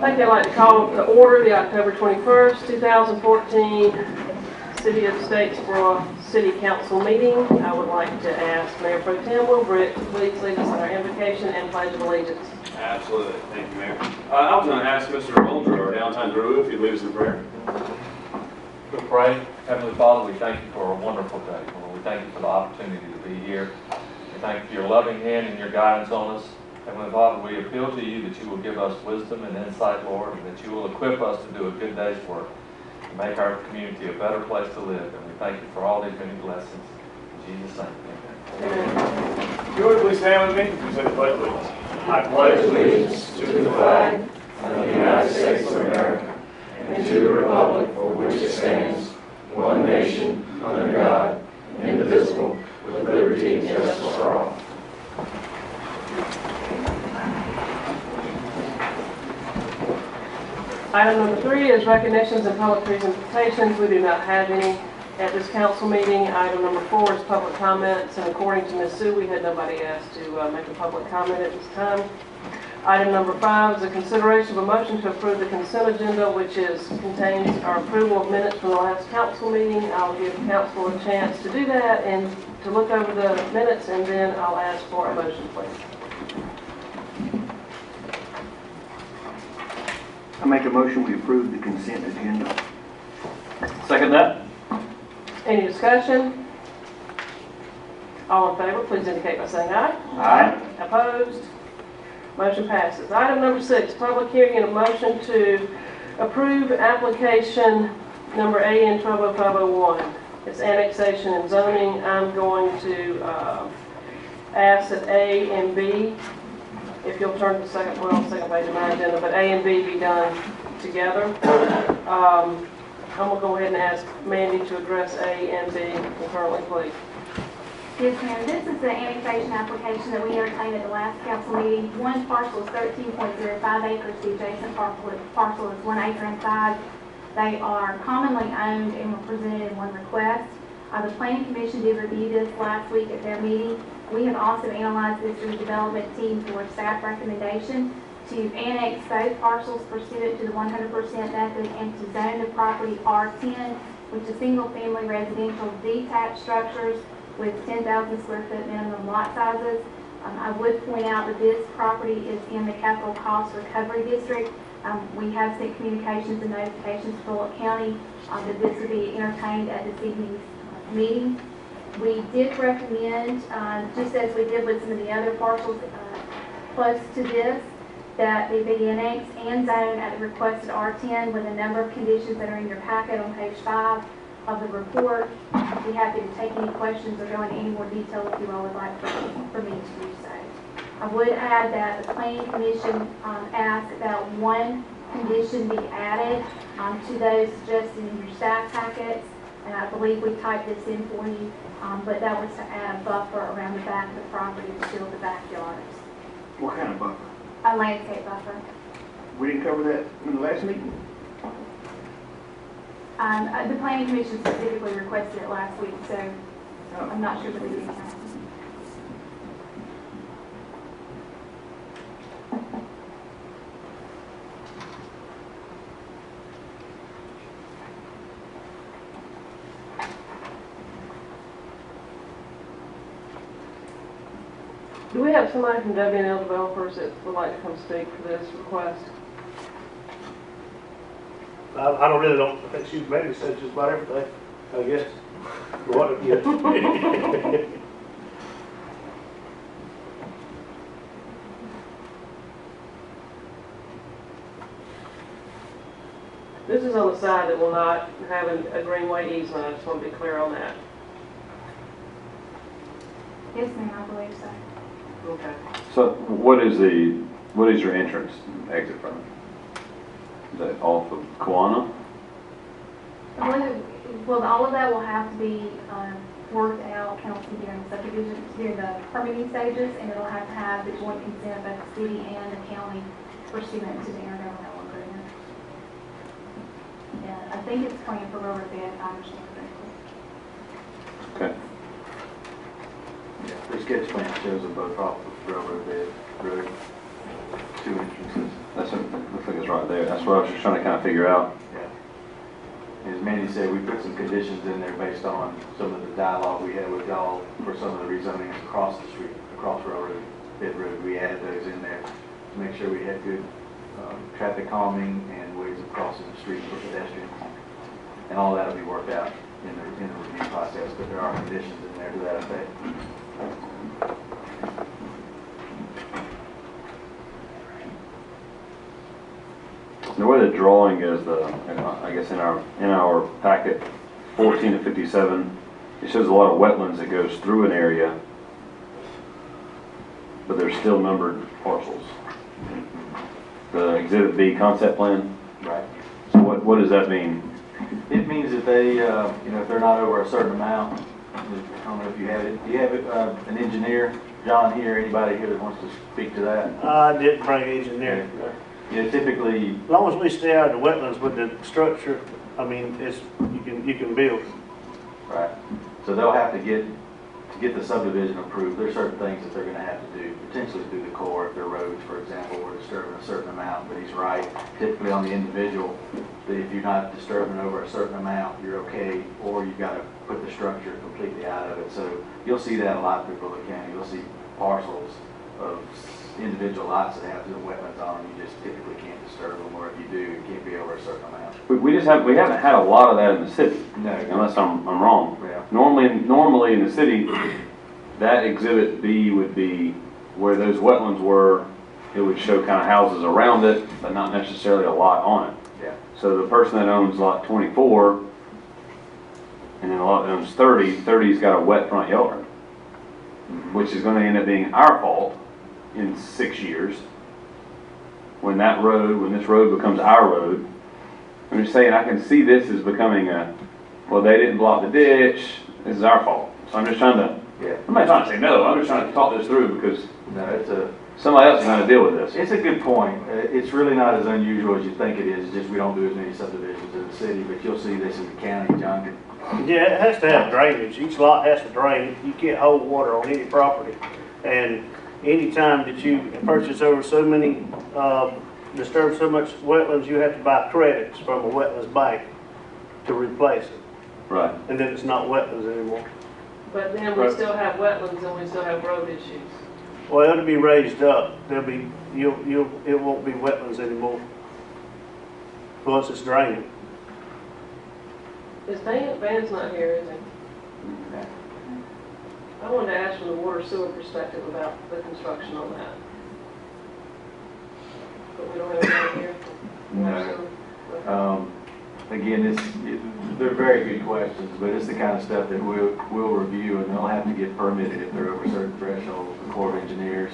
I'd like to call to order the October 21st, 2014 City of Statesboro City Council meeting. I would like to ask Mayor Pro Tem Wilbrick to please lead us in our invocation and pledge of allegiance. Absolutely. Thank you, Mayor. I was going to ask Mr. Oldra, our downtown guru, if he'd lead us in prayer. We pray. Heavenly Father, we thank you for a wonderful day. Lord, we thank you for the opportunity to be here. We thank you for your loving hand and your guidance on us. Heavenly Father, we appeal to you that you will give us wisdom and insight, Lord, and that you will equip us to do a good day's work to make our community a better place to live. And we thank you for all these many blessings. In Jesus' name, amen. If you would please stand with me and say the pledge of allegiance. I pledge allegiance to the flag of the United States of America and to the republic for which it stands, one nation, under God, indivisible, with liberty and justice for all. Item number 3 is recognitions and public presentations. We do not have any at this council meeting. Item number 4 is public comments, and according to Ms. Sue, we had nobody asked to make a public comment at this time. Item number 5 is a consideration of a motion to approve the consent agenda, which contains our approval of minutes from the last council meeting. I'll give council a chance to do that and to look over the minutes, and then I'll ask for a motion, please. I make a motion we approve the consent agenda. Second that. Any discussion? All in favor, please indicate by saying aye. Aye. Opposed? Motion passes. Item number 6, public hearing and a motion to approve application number AN 120501. It's annexation and zoning. I'm going to ask that A and B, if you'll turn to the second page of my agenda, but A and B be done together. I'm going to go ahead and ask Mandy to address A and B concurrently, please. Yes, ma'am. This is the annexation application that we entertained at the last council meeting. One parcel is 13.05 acres. The adjacent parcel is 1 acre in size. They are commonly owned and were presented in one request. The Planning Commission did review this last week at their meeting. We have also analyzed this redevelopment team for staff recommendation to annex both parcels pursuant to the 100% method and to zone the property R10, which is single-family residential detached structures with 10,000 square foot minimum lot sizes. I would point out that this property is in the Capital Cost Recovery District. We have sent communications and notifications to Bullock County that this would be entertained at this evening's meeting. We did recommend, just as we did with some of the other parcels close to this, that they be annexed and zoned at the requested R10 with a number of conditions that are in your packet on page 5 of the report. I'd be happy to take any questions or go into any more detail if you all would like for me to do so. I would add that the Planning Commission asked that one condition be added to those suggested in your staff packets, and I believe we typed this in for you, but that was to add a buffer around the back of the property to shield the backyards. What kind of buffer? A landscape buffer. We didn't cover that in the last meeting? The Planning Commission specifically requested it last week, so I'm not sure what the details. Do we have somebody from W&L Developers that would like to come speak for this request? I don't think she's maybe said just about everything, I guess. What, yeah. This is on the side that will not have a greenway easement. I just want to be clear on that. Yes, ma'am, I believe so. Okay. So what is your entrance exit from? Is that off of Kiwana? Well, all of that will have to be worked out, council during subdivision, during the permitting stages, and it'll have to have the joint consent of both the city and the county pursuant to the intergovernmental agreement. Yeah, I think it's planned for railroad bed, if I understand correctly. Okay. Yeah, the sketch plan shows them both off of railroad bed road, 2 entrances. Looks like it's right there. That's what I was just trying to kind of figure out. As Mandy said, we put some conditions in there based on some of the dialogue we had with y'all for some of the rezonings across the street, across Railroad, Bid Road. We added those in there to make sure we had good traffic calming and ways of crossing the street for pedestrians. And all that'll be worked out in the review process, but there are conditions in there to that effect. The way the drawing is, I guess in our packet, 14 to 57, it shows a lot of wetlands that goes through an area, but they're still numbered parcels. The Exhibit B concept plan. Right. So what does that mean? It means that they, you know, if they're not over a certain amount, I don't know if you have it. Do you have an engineer, John here, anybody here that wants to speak to that? I didn't bring engineering. Yeah, typically, As long as we stay out of the wetlands with the structure, I mean, it's, you can build. right, so they'll have to get the subdivision approved. There's certain things that they're gonna have to do, potentially through the core, if their roads, for example, were disturbing a certain amount, but he's right. Typically on the individual, that if you're not disturbing over a certain amount, you're okay, or you've gotta put the structure completely out of it. So you'll see that a lot through Bullitt County. You'll see parcels of individual lots that have the wetlands on them. You just typically can't disturb them, or if you do, it can't be over a certain amount. We haven't had a lot of that in the city, No. unless I'm wrong. Yeah. Normally in the city, that Exhibit B would be where those wetlands were. It would show kind of houses around it, but not necessarily a lot on it. Yeah. So the person that owns lot 24, and then the lot that owns 30, 30's got a wet front yard, which is gonna end up being our fault in 6 years. When this road becomes our road. I'm just saying, I can see this as becoming well, they didn't block the ditch, this is our fault. So I'm just trying to, Yeah. I'm not trying to say no, I'm just trying to talk this through because No, somebody else is gonna deal with this. it's a good point. It's really not as unusual as you think it is. It's just we don't do as many subdivisions in the city, but you'll see this in the county, John. Yeah, it has to have drainage. Each lot has to drain. You can't hold water on any property. And anytime that you purchase over so many, disturb so much wetlands, you have to buy credits from a wetlands bank to replace it. Right. And then it's not wetlands anymore. But then we still have wetlands and we still have road issues. Well, it'll be raised up. There'll be, it won't be wetlands anymore. Once it's draining. Is Van's not here, is he? I wanted to ask from the water sewer perspective about the construction on that. But we don't have anyone here. No. Again, they're very good questions, but it's the kind of stuff that we'll review, and they'll have to get permitted if they're over certain thresholds. The Corps of Engineers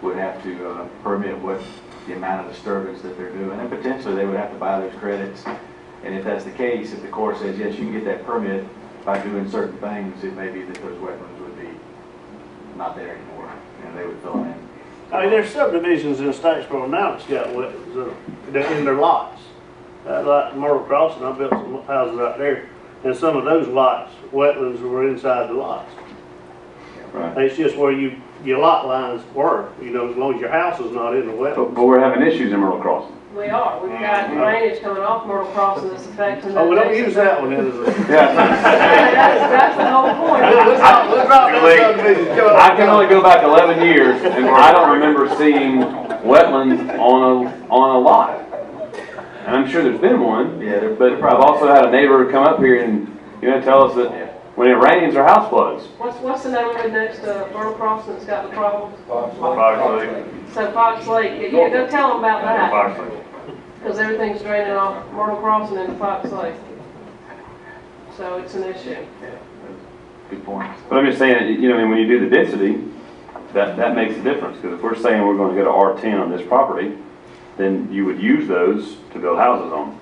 would have to permit what the amount of disturbance that they're doing, and potentially they would have to buy those credits. And if that's the case, if the Corps says, yes, you can get that permit by doing certain things, it may be that those wetlands would be not there anymore, and they would fill in. I mean, there's subdivisions in Statesboro now that's got wetlands in their lots. Like Myrtle Crossing, I built some houses out there, and some of those lots, wetlands were inside the lots. Right. It's just where your lot lines were, you know, as long as your house is not in the wetlands. But we're having issues in Myrtle Crossing. We are. We've got drainage coming off Myrtle Crossing that's affecting. Oh, we don't use that one, is it? Yeah. That's the whole point. Let's drop that subdivision. I can only go back 11 years, and I don't remember seeing wetlands on a lot. And I'm sure there's been one, Yeah, but I've also had a neighbor come up here and, tell us that when it rains, our house floods. What's the neighborhood next to Myrtle Crossing that's got the problems? Fox Lake. So Fox Lake, yeah, go tell them about that. Fox Lake. Because everything's draining off Myrtle Crossing into Fox Lake. So it's an issue. Good point. But I'm just saying, when you do the density, that makes a difference. Because if we're saying we're going to go to R10 on this property, then you would use those to build houses on.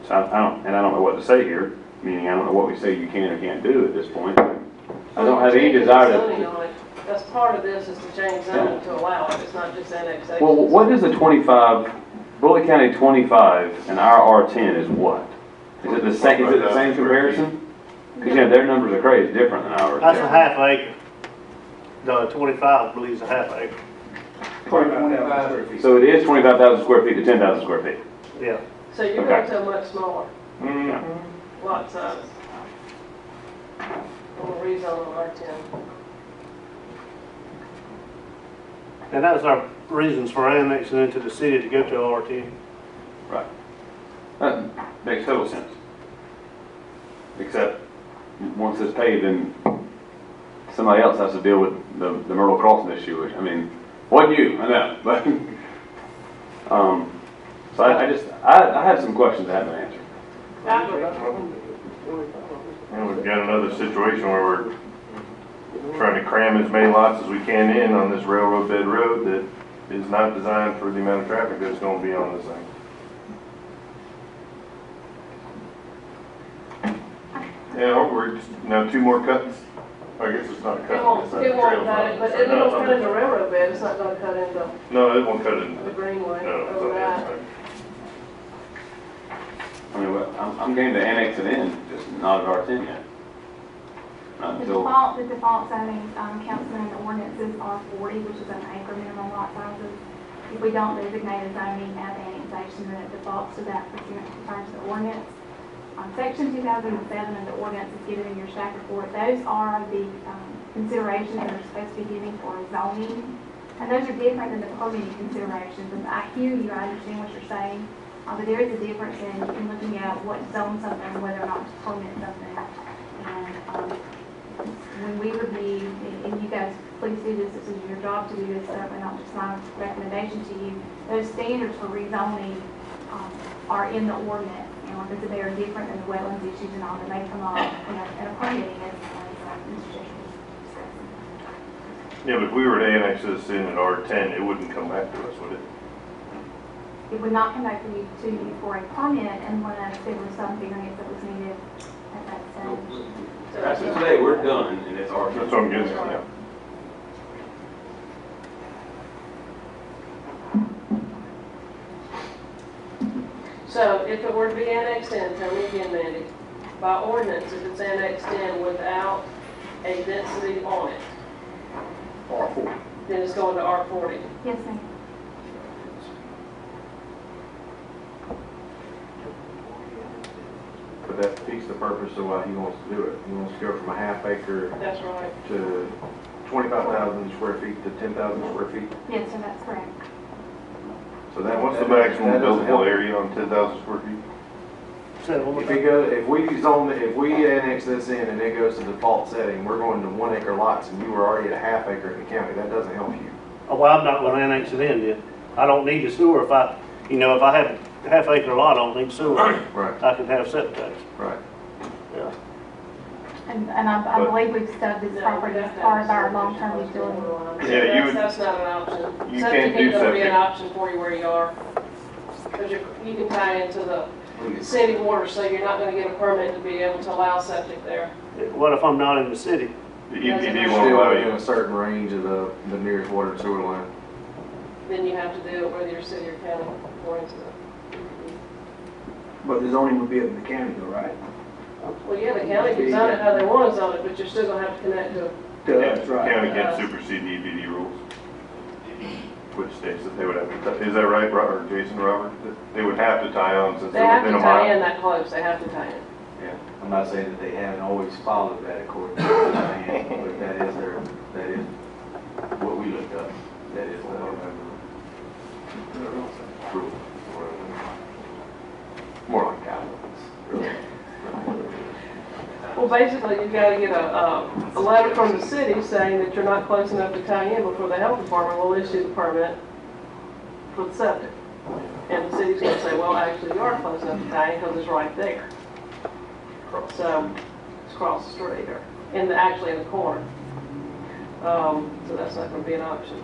So I don't know what to say here, meaning I don't know what we say you can or can't do at this point. I don't have any desire to. That's part of this, is to change zoning to allow it. It's not just annexation. Well, what is the 25, Bullitt County 25 and our R10 is what? Is it the same comparison? Because, their numbers are crazy, different than ours. That's a half acre. No, 25, I believe, is a half acre. 25,000 square feet. So it is 25,000 square feet to 10,000 square feet. Yeah. So you're going to a much smaller Mm-hmm. lot size. On the rezone on R10. And that was our reasons for annexing into the city to go to R10. Right. That makes total sense. Except, once it's paved, then somebody else has to deal with the Myrtle Crossing issue, which, I mean, wasn't you, I know, but, so I have some questions that haven't been answered. And we've got another situation where we're trying to cram as many lots as we can in on this railroad bed road that is not designed for the amount of traffic that's going to be on this thing. Yeah, we're just, now 2 more cuts. I guess it's not a cut. It won't cut it, but it No, won't cut into the railroad bed, it's not gonna cut into No, it won't cut it. the greenway No, it's over on the that. outside. I mean, I'm game to annex it in, just not at R10 yet. Not The until, default zoning, councilman ordinances are 40, which is an acre minimum lot sizes. If we don't designate a zoning as annexation, then it defaults to that pursuant to terms of the ordinance. Section 2007 of the ordinance is given in your staff report. Those are the considerations that are supposed to be given for zoning. And those are different than the permitting considerations. And I hear you, I understand what you're saying. But there is a difference in looking at what zone something and whether or not to permit something. And when we review, and you guys please do this is your job to do this, certainly not just my recommendation to you, those standards for rezoning are in the ordinance. And like I said, they are different than the wetlands issues and all that may come up in a permitting as Mr. Jason was discussing. Yeah, but if we were to annex this in at R10, it wouldn't come back to us, would it? It would not come back to you for a permit unless there was some variance that was needed at that stage. As of today, we're done, and it's our. That's what I'm getting at, yeah. So if it were to be annexed in, tell me again, Mandy, by ordinance, if it's annexed in without a density on it, R4. then it's going to R40. Yes, ma'am. But that defeats the purpose of why he wants to do it. He wants to go from a half acre That's right. to 25,000 square feet to 10,000 square feet. Yes, sir, that's correct. So that What's the that- maximum that doesn't help. buildable area on 10,000 square feet? Say it one more If we time. go, if we annex this in and it goes to default setting, we're going to 1 acre lots and you were already at a half acre in the county. That doesn't help you. Oh, well, I'm not gonna annex it in then. I don't need a sewer if I have a half acre lot, I don't need sewer. Right, I can have septic tanks. right. Yeah. And I believe we've stubbed this property as part of our long-term utility. Yeah, you would- That's not an option. You Septic can't do ain't gonna be an septic. option for you where you are. Because you can tie into the city water, so you're not gonna get a permit to be able to allow septic there. What if I'm not in the city? The EPD Doesn't won't Still allow within you. a certain range of the nearest water and sewer line. Then you have to do it whether you're city or county, according to the. But the zoning would be up in the county though, right? Well, yeah, the county can zone it how they want to zone it, but you're still gonna have to connect to. To us, right? County can't supersede the EPD rules, which states that they would have to, is that right, Robert, Jason, Robert? That they would have to tie on since They they're have within to a tie mile? in that close, they have to tie in. Yeah, I'm not saying that they haven't always followed that according to the plan, but that is what we looked up. That is the rule. More like Calvin's. Well, basically, you've got to get a letter from the city saying that you're not close enough to tie in before the health department will issue the permit for the septic. And the city's gonna say, well, actually, you are close enough to tie in because it's right there. So, it's across the street or actually in the corner. So that's not gonna be an option.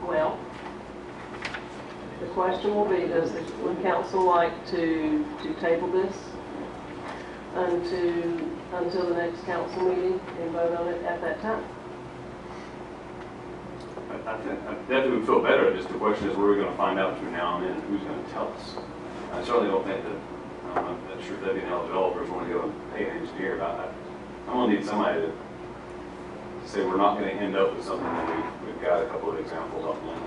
Well, the question will be, would council like to table this until the next council meeting and vote on it at that time? I definitely would feel better, just the question is where are we going to find out between now and then, and who's going to tell us? I certainly don't think that, I'm not sure Debbie and all the developers want to go and pay an engineer about that. I'm gonna need somebody to say we're not gonna end up with something that we've got a couple of examples of now.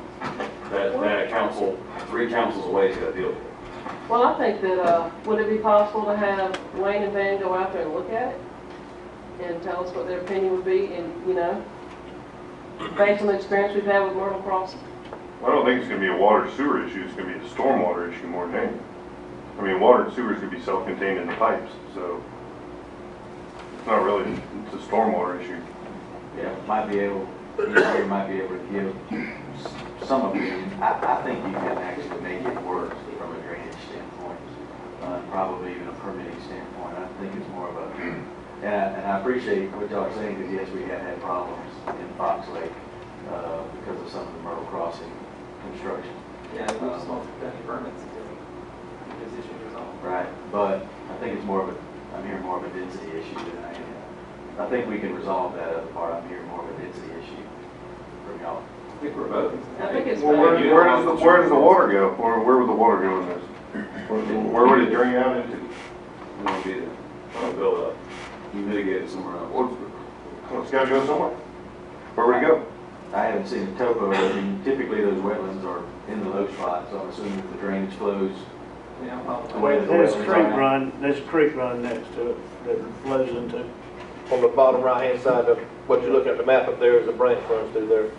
That a council, 3 councils away is gonna deal with it. Well, I think that, would it be possible to have Wayne and Van go out there and look at it? And tell us what their opinion would be, and, you know, based on the experience we've had with Myrtle Crossing? I don't think it's gonna be a water sewer issue, it's gonna be a stormwater issue more than anything. I mean, water and sewer is gonna be self-contained in the pipes, so it's not really, it's a stormwater issue. Yeah, might be able, you might be able to give some opinion. I think you can actually make it work from a drainage standpoint, probably even a permitting standpoint. I think it's more of a, and I appreciate what y'all are saying, because yes, we have had problems in Fox Lake because of some of the Myrtle Crossing construction. Yeah, we just won't get any permits until this issue is resolved. Right, but I think it's more of a, I'm hearing more of a density issue than I am. I think we can resolve that other part. I'm hearing more of a density issue from y'all. I think we're voting. I think it's. Well, where does the water go? Where would the water go in this? Where would it drain out into? It won't be a build up. You mitigate it somewhere else. Well, it's gotta go somewhere. Where would it go? I haven't seen a topo. I mean, typically those wetlands are in the low spot, so I'm assuming that the drainage flows Yeah, the probably. way that the There's a wetlands creek are. run, there's a creek run next to it that flows into. On the bottom right-hand side of what you're looking at the map up there is a branch runs through there.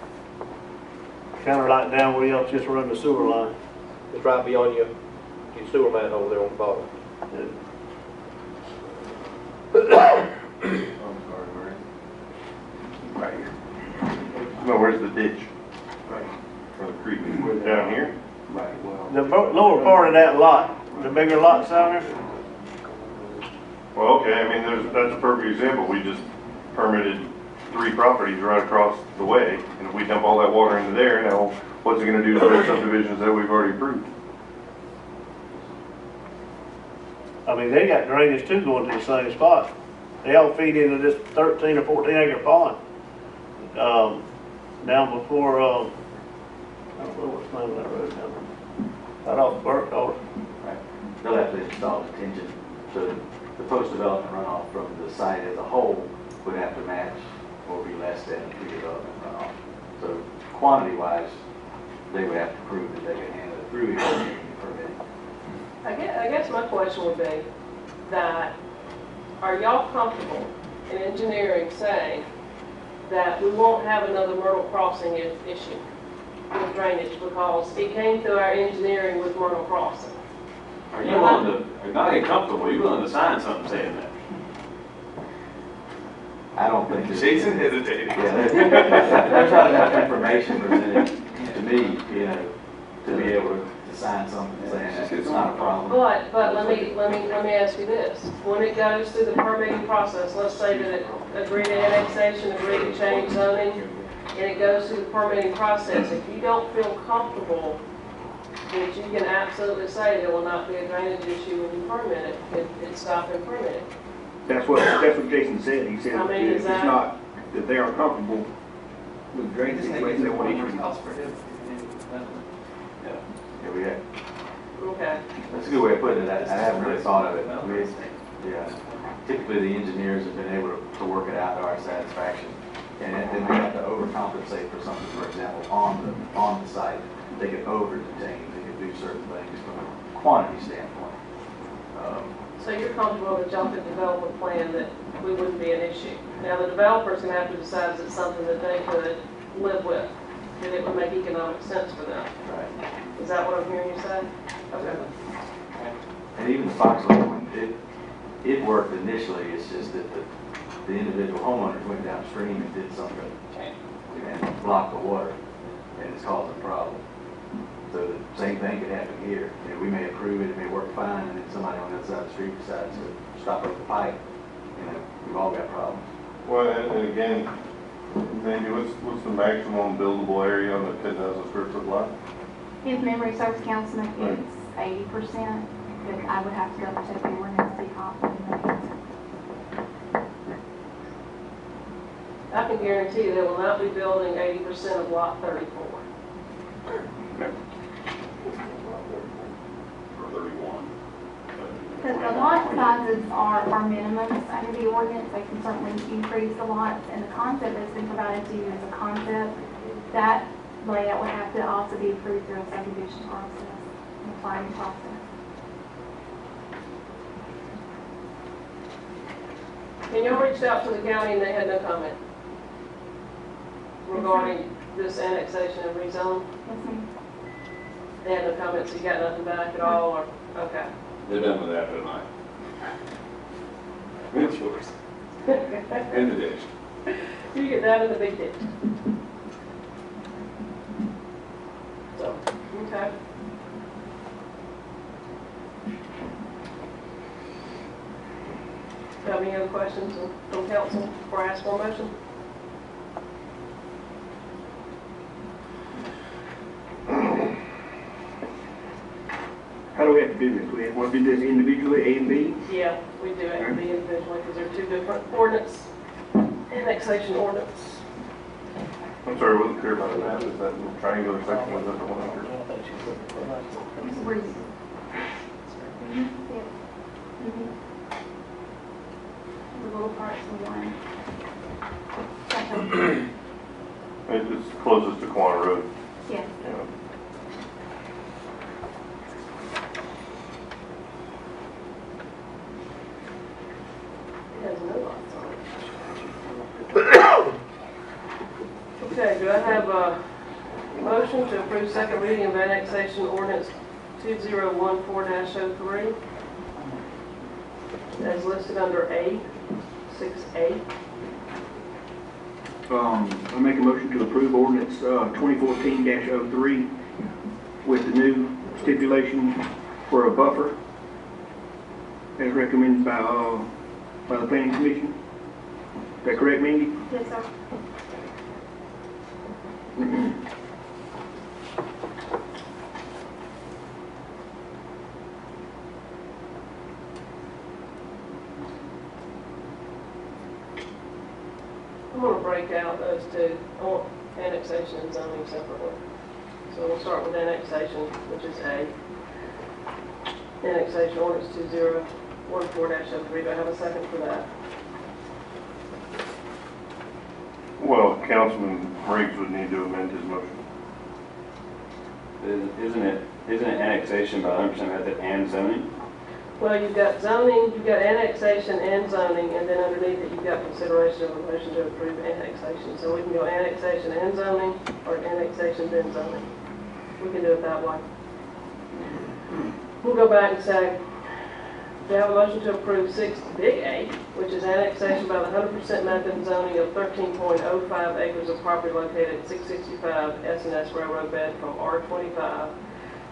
Kind of like down where y'all just run the sewer line. It's right beyond your sewer manhole there on the bottom. Right here. No, where's the ditch? Right. Or the creek? Down here? Right, well. The lower part of that lot, the bigger lots down there, Well, okay, I mean, that's a perfect example. We just permitted 3 properties right across the way, and if we dump all that water into there, now what's it gonna do to the subdivisions that we've already approved? I mean, they got drainage too going to the same spot. They all feed into this 13 or 14 acre pond. Down before, I don't know what's the name of that road down there. Right off Burkholder. Right. They'll have to install detention, so the post-development runoff from the site as a whole would have to match or be less than the pre-development runoff. So quantity-wise, they would have to prove that they can handle it through engineering and permitting. I guess my question would be that, are y'all comfortable in engineering saying that we won't have another Myrtle Crossing issue with drainage because it came through our engineering with Myrtle Crossing? Are you willing to, if not comfortable, are you willing to sign something saying that? I don't think that. Jason hesitated. Yeah, they're trying to have information presented to me, you know, to be able to sign something saying that it's not a problem. But let me ask you this. When it goes through the permitting process, let's say that it agreed to annexation, agreed to change zoning, and it goes through the permitting process, if you don't feel comfortable that you can absolutely say there will not be a drainage issue when you permit it, it's stopping permitting. That's what Jason said. He said I mean, if is it's that- not, if they are comfortable with drainage situation, they won't issue. Yeah, we have, Okay. that's a good way of putting it. I haven't really thought of it. Yeah, typically the engineers have been able to work it out to our satisfaction. And then they have to overcompensate for something, for example, on the site. They could over-detain, they could do certain things from a quantity standpoint. So you're comfortable that y'all could develop a plan that we wouldn't be an issue? Now, the developer's gonna have to decide if it's something that they could live with, that it would make economic sense for them. Right. Is that what I'm hearing you say? Okay. And even the Fox Lake one, it worked initially, it's just that the individual homeowners went downstream and did something and blocked the water, and it's causing a problem. So the same thing could happen here. You know, we may approve it, it may work fine, and then somebody on the other side of the street decides to stop up the pipe. You know, we've all got problems. Well, and again, Andy, what's the maximum buildable area on the 10,000 square foot lot? If memory serves, Councilman, it's 80%, but I would have to double check the ordinance, see how often. I can guarantee you they will not be building 80% of lot 34. Or 31. Because lot sizes are minimums under the ordinance. They can certainly increase the lots, and the concept that's been provided to you is a concept. That layout would have to also be approved through a subdivision process, and a planning process. And y'all reached out to the county and they had no comment regarding this annexation and rezone? Yes, ma'am. They had no comments, so you got nothing back at all, or, okay. They're done with that for tonight. It's yours. In the ditch. You get that in the big ditch. So, okay. Got any other questions from council before I ask for a motion? How do we have to do this? We want to do this individually, A and B? Yeah, we do have to be individually because they're two different ordinance, annexation ordinance. I'm sorry, I wasn't clear about the map. Is that triangular section was under 1 acre? Where you- Yeah. The little parts of one. It's closest to Quanah Road. Yes. Yeah. It has no lots on it. Okay, do I have a motion to approve second reading of annexation ordinance 2014-03 as listed under A, 6A? I make a motion to approve ordinance 2014-03 with the new stipulation for a buffer as recommended by the planning commission. Is that correct, Mindy? Yes, sir. I'm going to break out those two, I want annexation and zoning separately. So we'll start with annexation, which is A. Annexation ordinance 2014-03, do I have a second for that? Well, Councilman Riggs would need to amend his motion. Isn't it annexation by 100% method and zoning? Well, you've got zoning, you've got annexation and zoning, and then underneath it, you've got consideration of a motion to approve annexation. So we can go annexation and zoning, or annexation then zoning. We can do it that way. We'll go back and say, do you have a motion to approve 6 big A, which is annexation by the 100% method zoning of 13.05 acres of property located at 665 S&S Railroad Bed from R25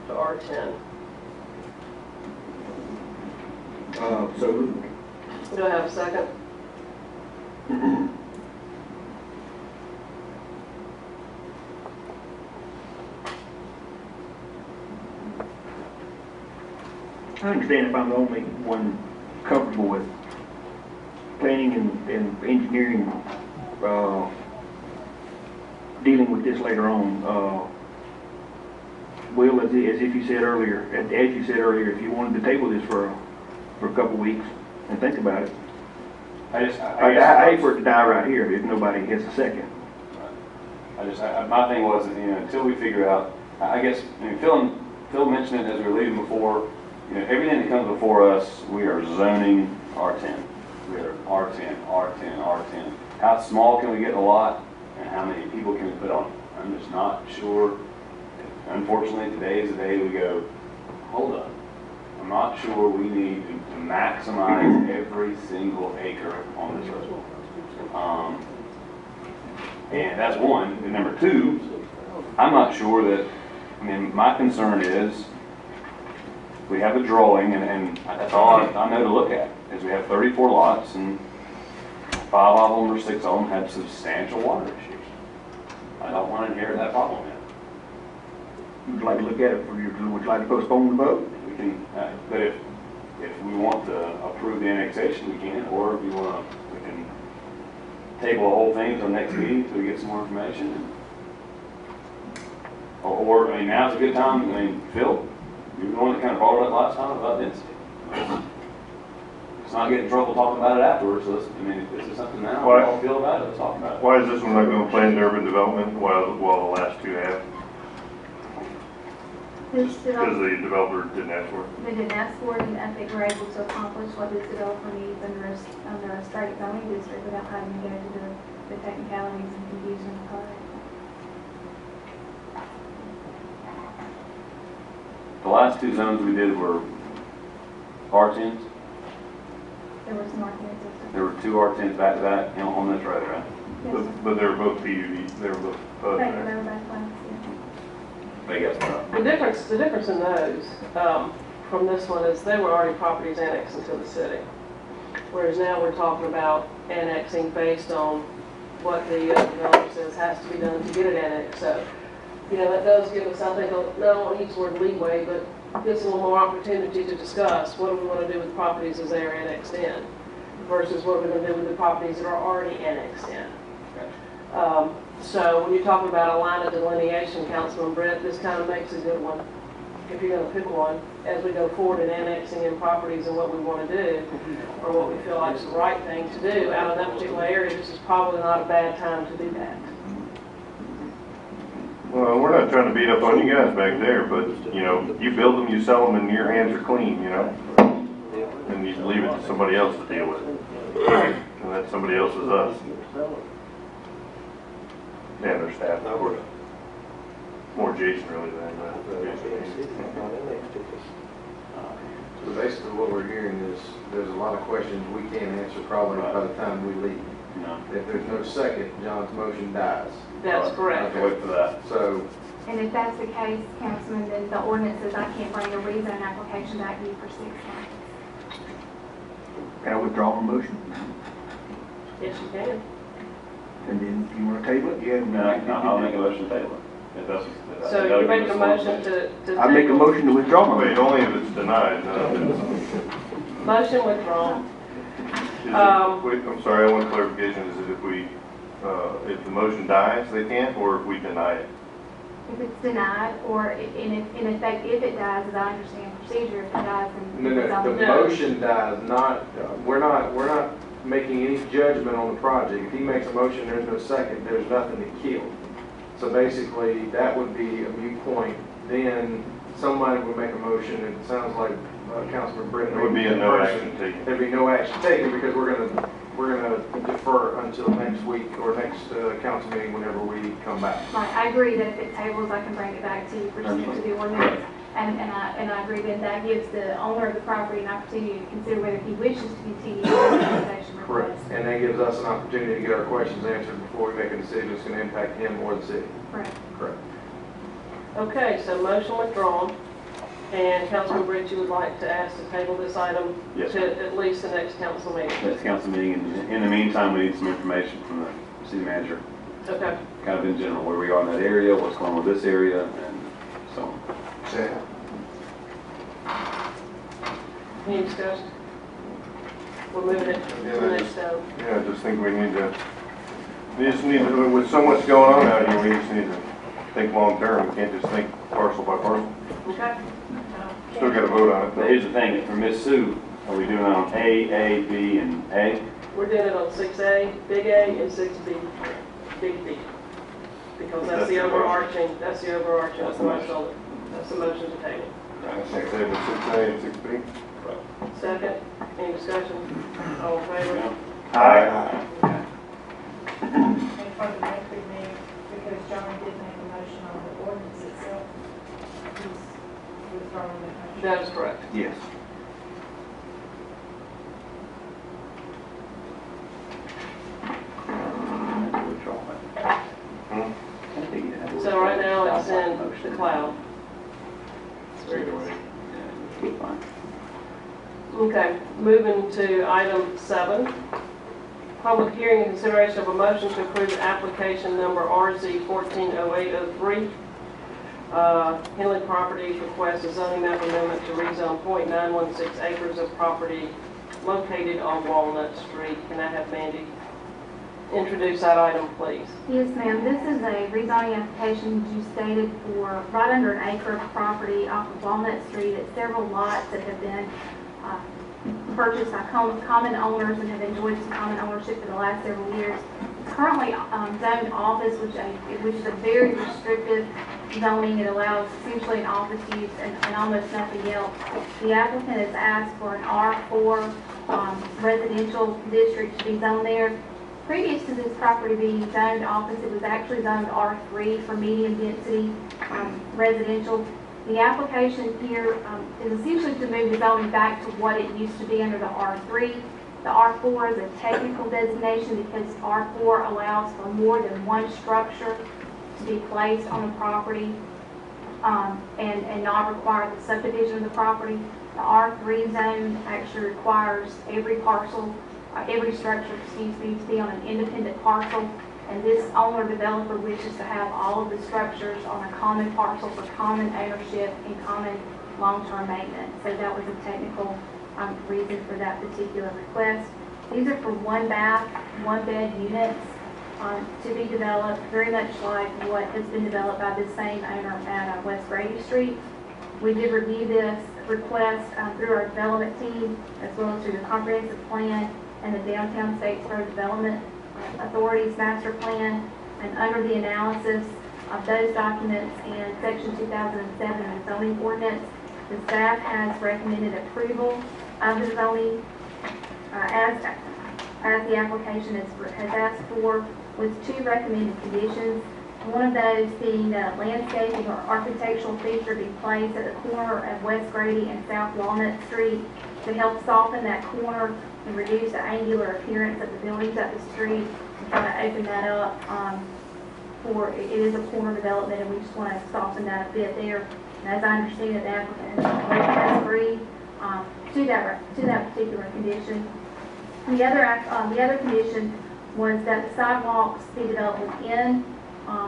to R10. So Do I have a second? I understand if I'm the only one comfortable with planning and engineering, dealing with this later on. Will, as if you said earlier, as you said earlier, if you wanted to table this for a couple weeks and think about it. I hate for it to die right here if nobody has a second. My thing was, until we figure out, I guess, Phil mentioned it as we were leaving before, everything that comes before us, we are zoning R10. We are R10, R10, R10. How small can we get a lot, and how many people can we put on it? I'm just not sure. Unfortunately, today is the day we go, hold up. I'm not sure we need to maximize every single acre on this reservoir. And that's one. And number two, I'm not sure that, my concern is we have a drawing, and that's all I know to look at, is we have 34 lots, and 5 of them or 6 of them have substantial water issues. I don't want to inherit that problem yet. Would you like to look at it, or would you like to postpone the vote? We can, but if we want to approve the annexation, we can, or if we want to, we can table the whole thing until next meeting until we get some more information. Or now's a good time. Phil, you were the one that kind of brought it up last time about density. let's not get in trouble talking about it afterwards, so let's, I mean, if this is something now, we Why? all feel about it, let's talk about it. Why is this one not going to planned urban development while the last two have? This Because developer, the developer didn't ask for it? they didn't ask for it, and I think we're able to accomplish what this developer needs under a straight zoning district without having to go to the technicalities and confusion of code. The last two zones we did were R10s. There was some arguments. There were two R10s back to back on this road, right? Yes, sir. But they were both PUD, they were both, Thank you, they were both plans, yeah. They got stuff. The difference in those, from this one is they were already properties annexed into the city. Whereas now we're talking about annexing based on what the developer says has to be done to get it annexed. So, you know, that does give us, I think, not only use the word leeway, but gives a little more opportunity to discuss what do we want to do with properties as they are annexed in versus what we're going to do with the properties that are already annexed in. So when you're talking about a line of delineation, Councilman Brett, this kind of makes a good one, if you're going to pick one, as we go forward in annexing in properties and what we want to do, or what we feel like is the right thing to do out of that particular area. This is probably not a bad time to do that. well, we're not trying to beat up on you guys back there, but, you know, you build them, you sell them, and your hands are clean, you know? And you leave it to somebody else to deal with it. And that somebody else is us. And their staff, of course. More Jason really than So basically what we're hearing is, there's a lot of questions we can't answer probably by the time we leave. No. If there's no second, John's motion dies. That's I correct. have to wait for that. So, And if that's the case, Councilman, then the ordinance says I can't bring a rezone application back to you for 6 months. Can I withdraw my motion? Yes, you can. And then if you want to table it, yeah. No, I'll make a motion to table it. If that's- if So that'll you give make us a more motion information. to I make a table. motion to withdraw my Wait, motion. only if it's denied, not if it's. Motion withdrawn. Is it, wait, I'm sorry, I want clarification, is it if the motion dies, they can't, or if we deny it? If it's denied, or in effect, if it dies, as I understand procedure, if it dies, then it's on the the motion dies, we're not making any judgment on the project. If he makes a motion, there's no second, there's nothing to kill. So basically, that would be a moot point. Then somebody would make a motion, and it sounds like Councilman Britton. There would be a no action taken. There'd be no action taken because we're gonna defer until next week or next council meeting whenever we come back. Right, I agree that if it tables, I can bring it back to you for to the ordinance. And I agree that that gives the owner of the property an opportunity to consider whether he wishes to continue the annexation Correct. request. And that gives us an opportunity to get our questions answered before we make a decision that's gonna impact him or the city. Right. Correct. Okay, so motion withdrawn. And Councilman Brett, you would like to ask to table this item Yes, to at least the next council meeting? Next council meeting, and in the meantime, we need some information from the city manager, Okay. kind of in general, where we are in that area, what's going on with this area, and so on. Any discussion? We're moving it to the next item. Yeah, I just think we just need to, with so much going on out here, we just need to think long-term. We can't just think parcel by parcel. Okay? Still got to vote on it, But though. here's the thing, for Miss Sue, are we doing it on A, B, and A? We're doing it on 6A, big A, and 6B, big B. Because that's the overarching, That's the motion. motion. That's the motion to table. Next table, 6A and 6B. Second, any discussion? All in favor? Aye. And for the record, Mayor, because John did make a motion on the ordinance itself, he's withdrawing the motion. That is correct. Yes. So right now, it's in the cloud. Fine. Okay, moving to item 7. Public hearing and consideration of a motion to approve application number RZ 140803. Henley Properties requests a zoning map amendment to rezone .916 acres of property located on Walnut Street. Can I have Mandy introduce that item, please? Yes, ma'am. This is a rezoning application you stated for right under an acre of property off of Walnut Street. It's several lots that have been purchased by common owners and have enjoyed some common ownership for the last several years. It's currently zoned office, which is a very restrictive zoning. It allows essentially an office use and almost nothing else. The applicant has asked for an R4 residential district to be zoned there. Previous to this property being zoned office, it was actually zoned R3 for medium density residential. The application here is essentially to move the zoning back to what it used to be under the R3. The R4 is a technical designation because R4 allows for more than one structure to be placed on the property and not require the subdivision of the property. The R3 zone actually requires every parcel, every structure, excuse me, to be on an independent parcel. And this owner developer wishes to have all of the structures on a common parcel for common ownership and common long-term maintenance. So that was a technical reason for that particular request. These are for one bath, one bed units to be developed, very much like what has been developed by this same owner at West Grady Street. We did review this request through our development team, as well as through the comprehensive plan and the Downtown Statesboro Development Authority's master plan. And under the analysis of those documents and Section 2007 of the zoning ordinance, the staff has recommended approval of the zoning as the application has asked for, with two recommended conditions. One of those being that landscaping or architectural feature be placed at the corner of West Grady and South Walnut Street to help soften that corner and reduce the angular appearance of the buildings up the street, and try to open that up for, it is a corner development and we just want to soften that a bit there. And as I understand it, the applicant has agreed to that particular condition. The other condition was that the sidewalks be developed within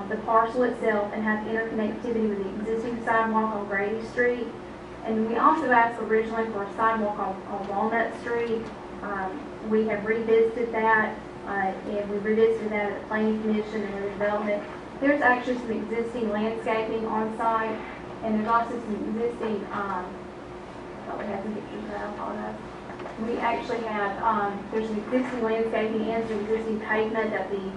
the parcel itself and have interconnectivity with the existing sidewalk on Grady Street. And we also asked originally for a sidewalk on Walnut Street. We have revisited that, and we revisited that at the Planning Commission and the development. There's actually some existing landscaping on site, and there's also some existing, I thought we had some pictures of that, I apologize. We actually have, there's some existing landscaping and some existing pavement that the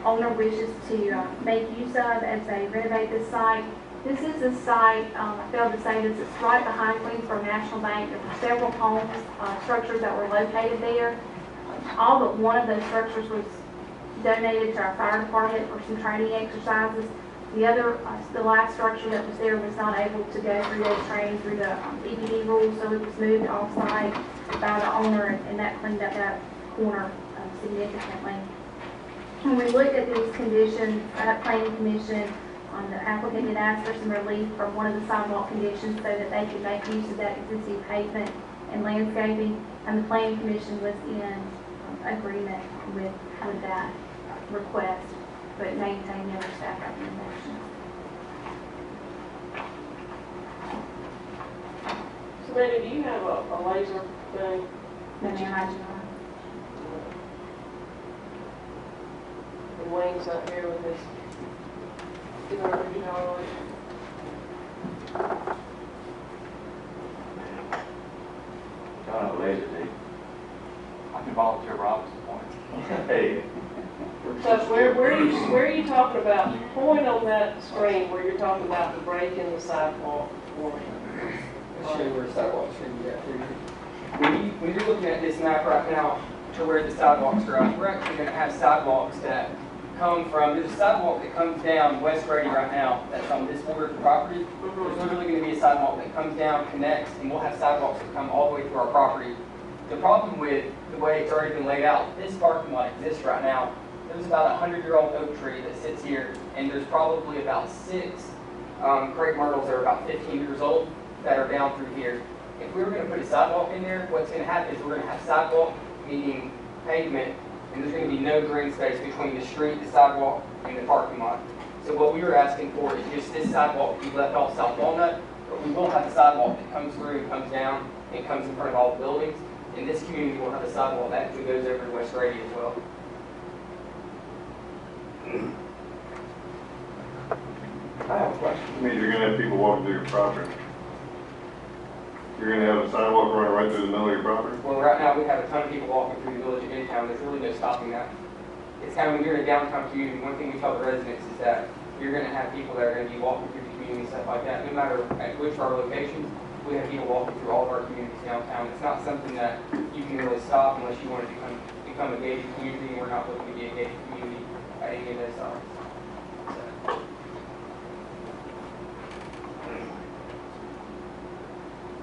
owner wishes to make use of as they renovate this site. This is a site, I failed to say this, it's right behind Queensboro National Bank. There were several homes, structures that were located there. All but one of those structures was donated to our fire department for some training exercises. The other, the last structure that was there was not able to go through those trainings through the EPD rules, so it was moved off-site by the owner, and that cleaned up that corner significantly. When we looked at these conditions at Planning Commission, the applicant had asked for some relief from one of the sidewalk conditions so that they could make use of that existing pavement and landscaping, and the Planning Commission was in agreement with that request, but maintaining other staff recommendations. So Betty, do you have a laser thing? No, ma'am, I do not. And Wayne's not here with us. Y'all have a laser, Dave. I can volunteer Rob's point. Hey. So where are you talking about? Point on that screen where you're talking about the break in the sidewalk for me. I'll show you where the sidewalks are going to be at here. When you're looking at this map right now to where the sidewalks are at, we're actually going to have sidewalks that come from, there's a sidewalk that comes down West Grady right now that's on this border of the property. There's literally going to be a sidewalk that comes down, connects, and we'll have sidewalks that come all the way through our property. The problem with the way it's already been laid out, this parking lot exists right now. There's about a 100-year-old oak tree that sits here, and there's probably about 6 crepe myrtles that are about 15 years old that are down through here. If we were going to put a sidewalk in there, what's going to happen is we're going to have sidewalk meeting pavement, and there's going to be no green space between the street, the sidewalk, and the parking lot. So what we were asking for is just this sidewalk to be left off South Walnut, but we will have a sidewalk that comes through and comes down and comes in front of all the buildings. And this community will have a sidewalk that actually goes over to West Grady as well. I have a question. It means you're gonna have people walking through your property. You're gonna have a sidewalk running right through the middle of your property? Well, right now, we have a ton of people walking through the village of Midtown, there's really no stopping that. It's kind of, when you're in a downtown community, one thing we tell the residents is that you're gonna have people that are gonna be walking through the community and stuff like that, no matter at which of our locations, we have people walking through all of our communities downtown. It's not something that you can really stop unless you want to become a gated community, and we're not looking to be a gated community at any of those sites.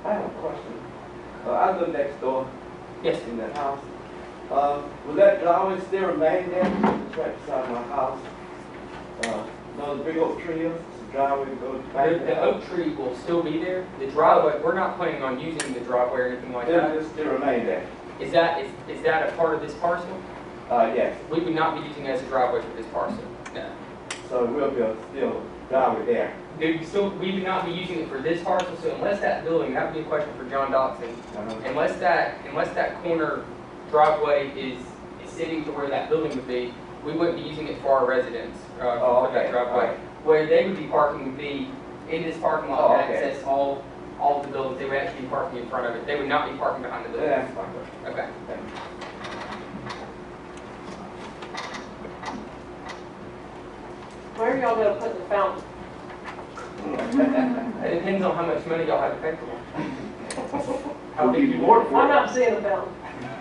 I have a question. I live next door. Yes. In that house. Will that driveway still remain there? It's right beside my house. Those big oak trees, the driveway goes back. The oak tree will still be there. The driveway, we're not planning on using the driveway or anything like that. It'll still remain there. Is that a part of this parcel? Yes. We would not be using it as a driveway for this parcel. No. So it will be a still driveway there. We would not be using it for this parcel, so unless that building, that would be a question for John Dotson. Unless that corner driveway is sitting to where that building would be, we wouldn't be using it for our residents, for that driveway. Where they would be parking would be in this parking lot to access all of the buildings. They would actually be parking in front of it. They would not be parking behind the building. That's fine. Okay. Where are y'all gonna put the fountain? It depends on how much money y'all have to pay for it. How big you More want I'm not seeing the fountain.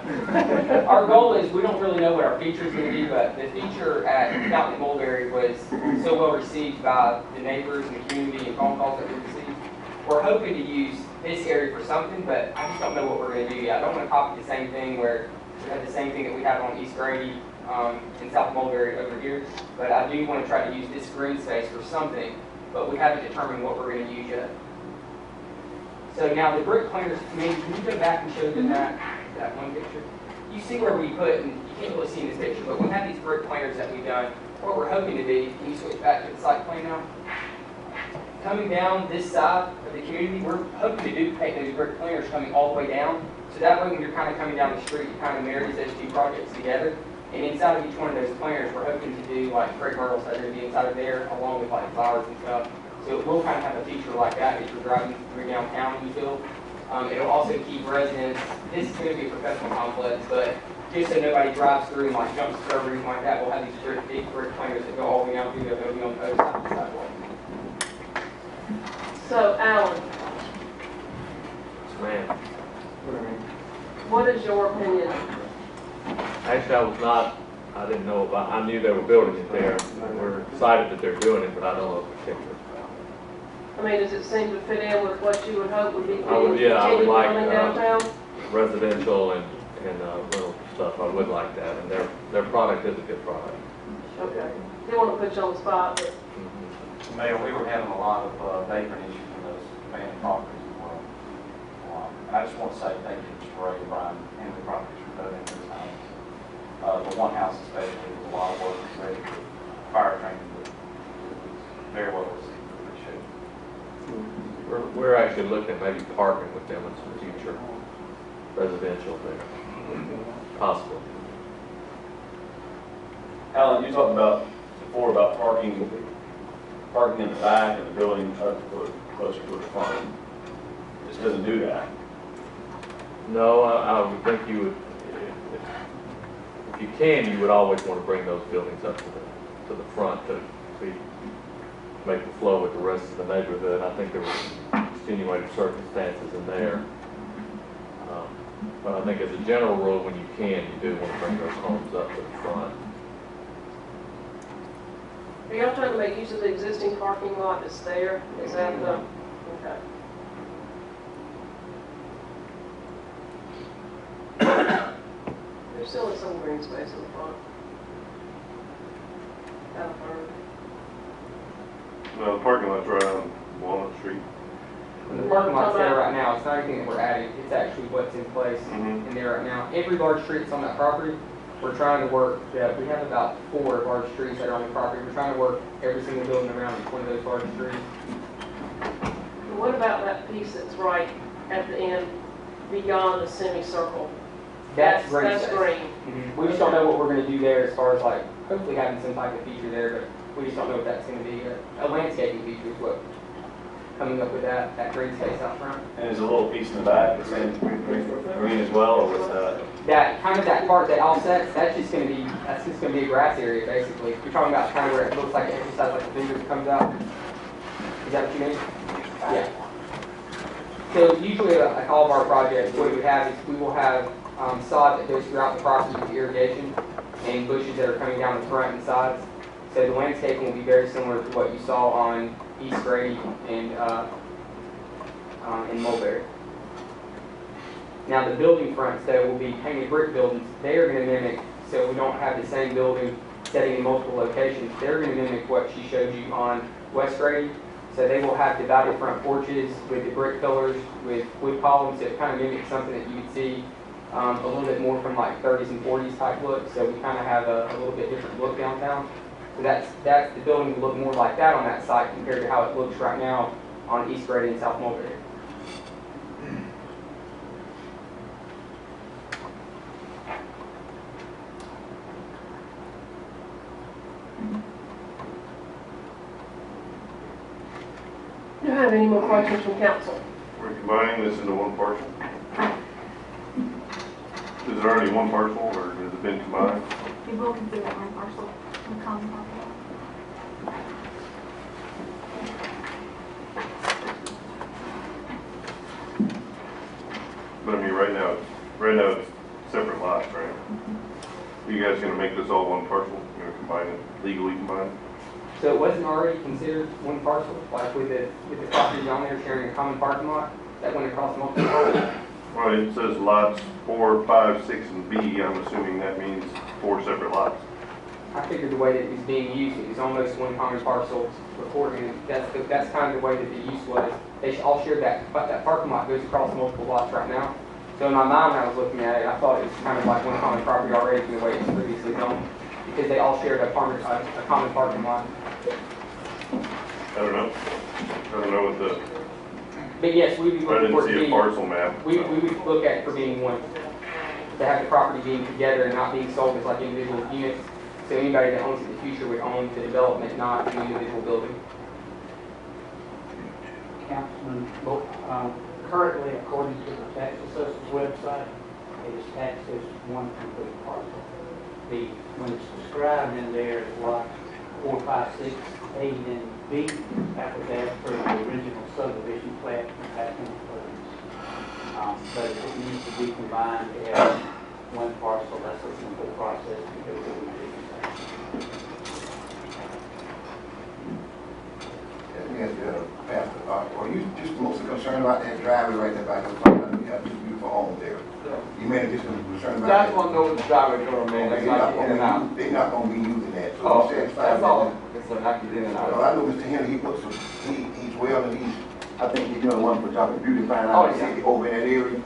it. Our goal is, we don't really know what our feature is going to be, but the feature at Fountain Mulberry was so well received by the neighbors and the community and phone calls that we received. We're hoping to use this area for something, but I just don't know what we're going to do yet. I don't want to copy the same thing where we have the same thing that we have on East Grady in South Mulberry over here, but I do want to try to use this green space for something, but we haven't determined what we're going to use yet. So now the brick planters, maybe can you go back and show them that one picture? You see where we put, and you can't really see in this picture, but we have these brick planters that we've done. What we're hoping to do, can you switch back to the site plan now? Coming down this side of the community, we're hoping to duplicate those brick planters coming all the way down. So that way when you're kind of coming down the street, it kind of marries those two projects together. And inside of each one of those planters, we're hoping to do like Craig Myrtles are going to be inside of there, along with like flowers and stuff. So it will kind of have a feature like that as you're driving through downtown, you feel. It'll also keep residents, this is going to be a professional complex, but just so nobody drives through and like jumps through or anything like that, we'll have these big brick planters that go all the way down through there, they'll be on the other side of the sidewalk. So, Alan, Yes, ma'am. what is your opinion? Actually, I didn't know about, I knew they were building it there. We're excited that they're doing it, but I don't know the particulars. I mean, does it seem to fit in with what you would hope would be I would like, coming downtown? residential and rental stuff. I would like that, and their product is a good product. Okay. Didn't want to put you on the spot, but Mayor, we were having a lot of vapor issues in those abandoned properties as well. I just want to say thank you to Ray, Brian, and the properties for doing this house. The one house especially was a lot of work, ready for fire training, but it was very well received. Appreciate it. We're actually looking at maybe parking with them in some future residential there, possible. Alan, you talked about before about parking in the back of the building closer to the front. This doesn't do that. No, I would think you would, if you can, you would always want to bring those buildings up to the front to make the flow with the rest of the neighborhood. I think there were extenuating circumstances in there. But I think as a general rule, when you can, you do want to bring those homes up to the front. are y'all trying to make use of the existing parking lot that's there? Is that the, okay. There still is some green space in the front. Out of front. No, the parking lot's right on Walnut Street. The parking lot's there right now, it's not anything that we're adding, it's actually what's in place in there right now. Every large street that's on that property, we're trying to work, we have about 4 large streets that are on the property. We're trying to work every single building around each one of those large streets. And what about that piece that's right at the end, beyond the semicircle? That's green. That's space. green. We just don't know what we're gonna do there as far as like, hopefully having some type of feature there, but we just don't know what that's gonna be. A landscaping feature is what coming up with that green space out front. And there's a little piece in the back that's in green as well, or what's that? That kind of that part that offsets, that's just gonna be a grass area basically. You're talking about kind of where it looks like it exercise like the finger comes out. Is that what you mean? Yeah. So usually, like all of our projects, what we have is we will have sod that goes throughout the property with irrigation and bushes that are coming down the front and sides. So the landscaping will be very similar to what you saw on East Grady and in Mulberry. Now the building fronts though will be painted brick buildings. They are going to mimic, so we don't have the same building setting in multiple locations. They're going to mimic what she showed you on West Grady. So they will have divided front porches with the brick pillars with wood columns. So it kind of mimics something that you would see a little bit more from like 30s and 40s type look. So we kind of have a little bit different look downtown. So that's the building will look more like that on that site compared to how it looks right now on East Grady and South Mulberry. Do you have any more questions from council? We're combining this into one parcel? Is it already one parcel, or has it been combined? We will consider it one parcel in common property. But I mean, right now it's separate lots, right? Are you guys gonna make this all one parcel? You're gonna combine it, legally combine it? So it wasn't already considered one parcel, like with the properties on there sharing a common parking lot that went across multiple parcels? Well, it says lots 4, 5, 6, and B. I'm assuming that means 4 separate lots. I figured the way that it was being used, it was almost one common parcel recording. That's kind of the way that the use was. They all shared that, but that parking lot goes across multiple lots right now. So in my mind, when I was looking at it, I thought it was kind of like one common property already from the way it was previously zoned, because they all shared a common parking lot. I don't know what the, But yes, we would be I looking for didn't it to see be, a parcel map. we would look at it for being one. To have the property being together and not being sold as like individual units. So anybody that owns it in the future would own the development, not an individual building. Councilman, currently, according to the tax assessor's website, it is taxed as one complete parcel. When it's described in there as lots 4, 5, 6, A, and B, that was as per the original subdivision plat back in the 30s. But if it needs to be combined as one parcel, that's a simple process to go through. Yes, Pastor, are you just mostly concerned about that driveway right there by the park? We have 2 beautiful homes there. You may have just been concerned about that. That's one of those driveway door, man, that's not in and out. They're not gonna be using that, so Oh, you satisfied that's with all. that? It's a knock it in and Well, out. I know Mr. Henry, he's well, and I think he's doing one for talking beautifying Oh, our yeah. city over in that area.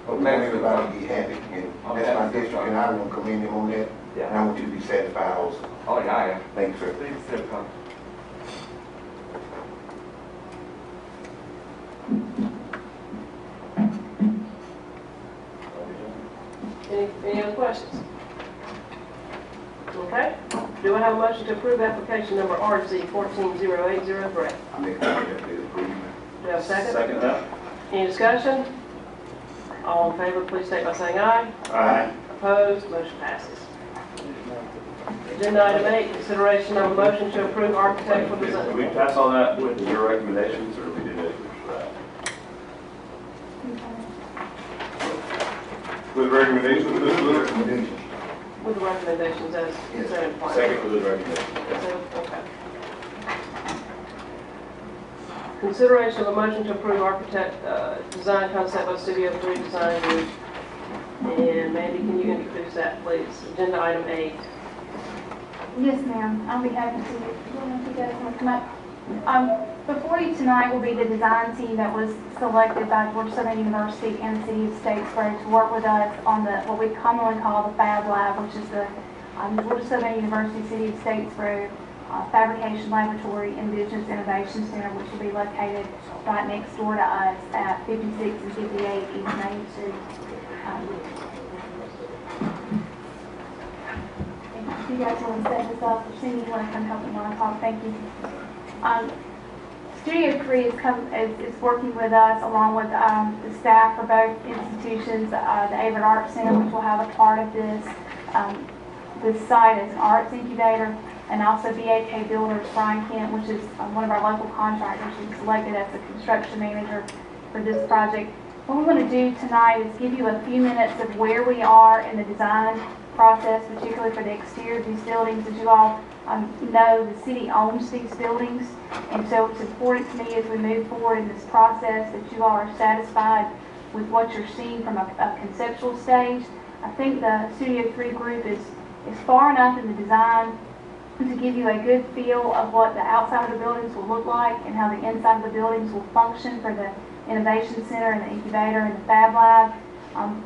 But we want everybody to be happy, and that's my district, and I want to commend him on that. Yeah. And I want you to be satisfied also. Oh, yeah, I am. Thank you, sir. Please, sir, come. Any other questions? Okay. Do I have a motion to approve application number RZ 140803? I make a motion that we approve. Do you have a second? Second that? Any discussion? All in favor, please state by saying aye. Aye. Opposed, motion passes. Agenda item 8, consideration of a motion to approve architectural Did design. we pass all that with your recommendations, or we did it for that? With recommendations, Mr. Lewis? With the recommendations as set in place. Second with the recommendation. Okay. Consideration of a motion to approve architect, design concept of Studio 3 Design Group. And Mandy, can you introduce that, please? Agenda item 8. Yes, ma'am. I'll be happy to. If you guys want to come up. Before you tonight will be the design team that was selected by Georgia Southern University and the City of Statesboro to work with us on what we commonly call the Fab Lab, which is the Georgia Southern University City of Statesboro Fabrication Laboratory and Business Innovation Center, which will be located right next door to us at 56 and 58 East Main Street. If you guys want to set this up, or Cindy, you want to come help me while I talk, thank you. Studio 3 is working with us along with the staff for both institutions, the Averitt Arts Center, which will have a part of this. This site is an arts incubator, and also BAK Builders, Brian Kent, which is one of our local contractors who's selected as the construction manager for this project. What we want to do tonight is give you a few minutes of where we are in the design process, particularly for the exterior of these buildings. As you all know, the city owns these buildings, and so it's important to me as we move forward in this process that you all are satisfied with what you're seeing from a conceptual stage. I think the Studio 3 group is far enough in the design to give you a good feel of what the outside of the buildings will look like and how the inside of the buildings will function for the Innovation Center and the incubator and the Fab Lab.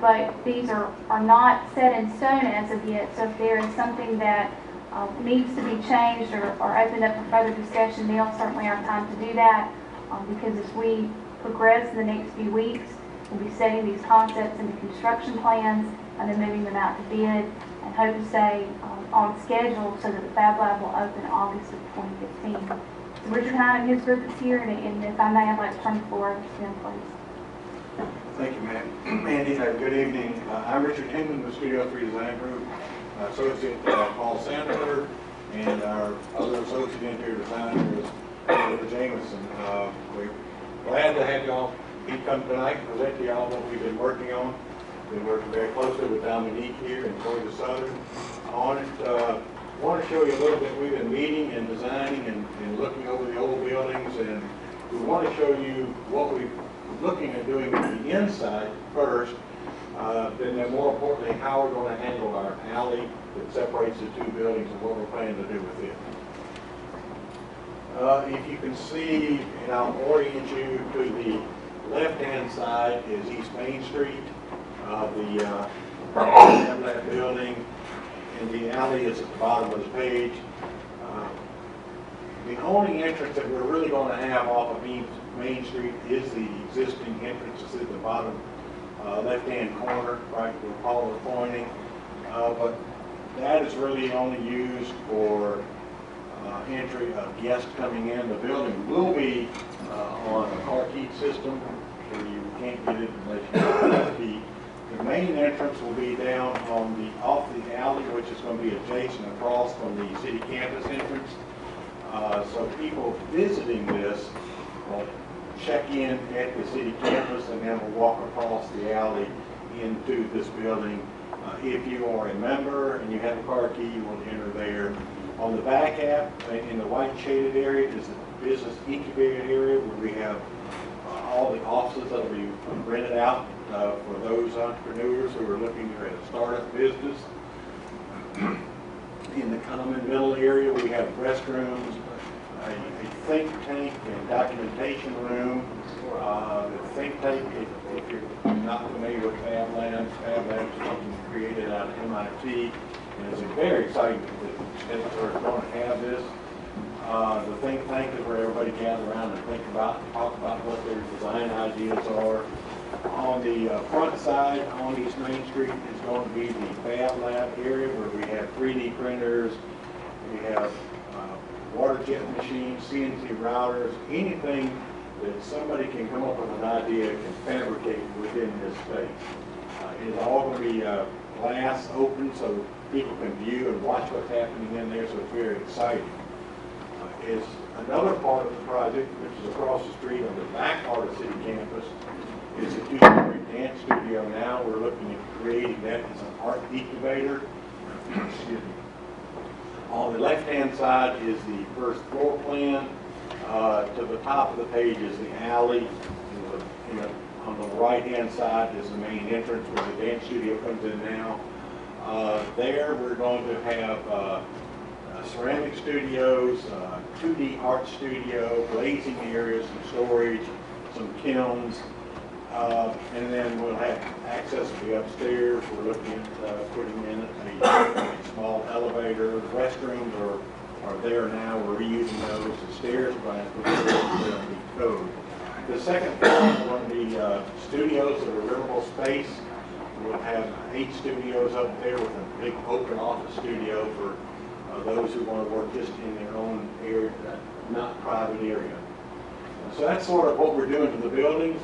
But these are not set in stone as of yet, so if there is something that needs to be changed or opened up for further discussion, they'll certainly have time to do that, because as we progress in the next few weeks, we'll be setting these concepts into construction plans and then moving them out to bid, and hope to stay on schedule so that the Fab Lab will open in August of 2015. So Richard Hine and his group is here, and if I may, I'd like to turn the floor over to them, please. Thank you, Mandy. Good evening. I'm Richard Hinman with Studio 3 Design Group, Associate Paul Sandler, and our other Associate Interior Designer is David Jameson. We're glad to have y'all come tonight and present to y'all what we've been working on. Been working very closely with Dominique here and Troy Southern on it. I want to show you a little bit. We've been meeting and designing and looking over the old buildings, and we want to show you what we're looking at doing with the inside first, then more importantly, how we're going to handle our alley that separates the two buildings and what we're planning to do with it. If you can see, and I'll orient you to the left-hand side is East Main Street. The Lab building, and the alley is at the bottom of the page. The only entrance that we're really going to have off of Main Street is the existing entrance that's at the bottom left-hand corner, right where Paul is pointing. But that is really only used for entry of guests coming in. The building will be on a car key system, so you can't get it unless you have a car key. The main entrance will be down on off the alley, which is going to be adjacent across from the city campus entrance. So people visiting this will check in at the city campus and then will walk across the alley into this building. If you are a member and you have a car key, you will enter there. On the back half, in the white shaded area, is the business incubator area where we have all the offices that will be rented out for those entrepreneurs who are looking at a startup business. In the common middle area, we have restrooms, a think tank and documentation room. The think tank, if you're not familiar with Fab Labs is something created out of MIT, and it's very exciting that we're going to have this. The think tank is where everybody gathers around and talk about what their design ideas are. On the front side, on East Main Street, is going to be the Fab Lab area where we have 3D printers, we have water jet machines, CNC routers, anything that somebody can come up with an idea can fabricate within this space. It's all going to be glass open so people can view and watch what's happening in there, so it's very exciting. Is another part of the project, which is across the street on the back part of the city campus, is a two-story dance studio now. We're looking at creating that as an art incubator. Excuse me. On the left-hand side is the first floor plan. To the top of the page is the alley. On the right-hand side is the main entrance where the dance studio comes in now. There we're going to have ceramic studios, 2D art studio, glazing areas, some storage, some kilns, and then we'll have access to the upstairs. We're looking at putting in a small elevator. The restrooms are there now. We're reusing those. The stairs are going to be code. The second floor is going to be studios that are livable space. We'll have 8 studios up there with a big open office studio for those who want to work just in their own area, not private area. So that's sort of what we're doing to the buildings.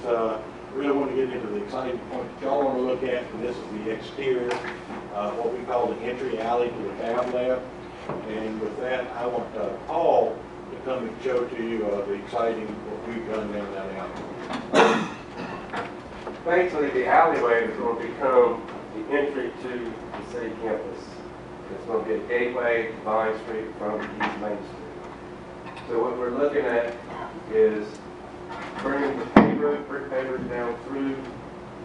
Really want to get into the exciting point that y'all want to look at, and this is the exterior, what we call the entry alley to the Fab Lab. And with that, I want Paul to come and show to you the exciting what we've done down that alley. Basically, the alleyway is going to become the entry to the city campus. It's going to be a gateway to Vine Street from East Main Street. So what we're looking at is bringing the pavers, brick pavers down through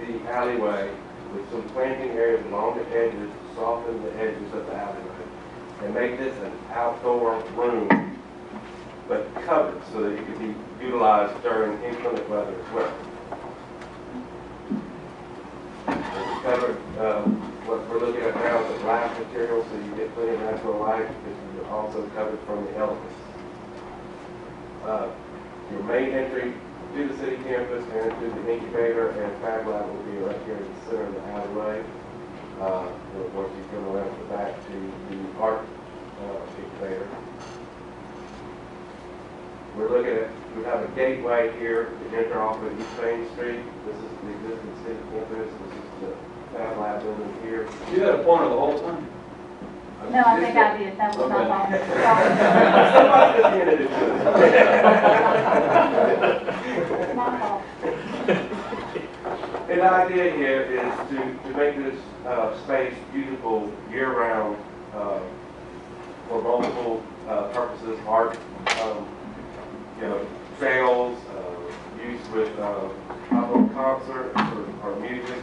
the alleyway with some planting areas along the edges to soften the edges of the alleyway and make this an outdoor room, but covered so that it can be utilized during inclement weather as well. It's covered, what we're looking at now is a glass material, so you get plenty of natural light, because you're also covered from the elements. Your main entry to the city campus and to the incubator and Fab Lab will be right here in the center of the alleyway. Once you come around to the back to the art incubator. We're looking at, we have a gateway here to enter off of East Main Street. This is the existing city campus. This is the Fab Lab building here. You had a pointer the whole time. No, I think I did. That was my fault. Somebody just handed it to us. My fault. And the idea here is to make this space usable year-round for multiple purposes, art, trails, use with outdoor concerts or music,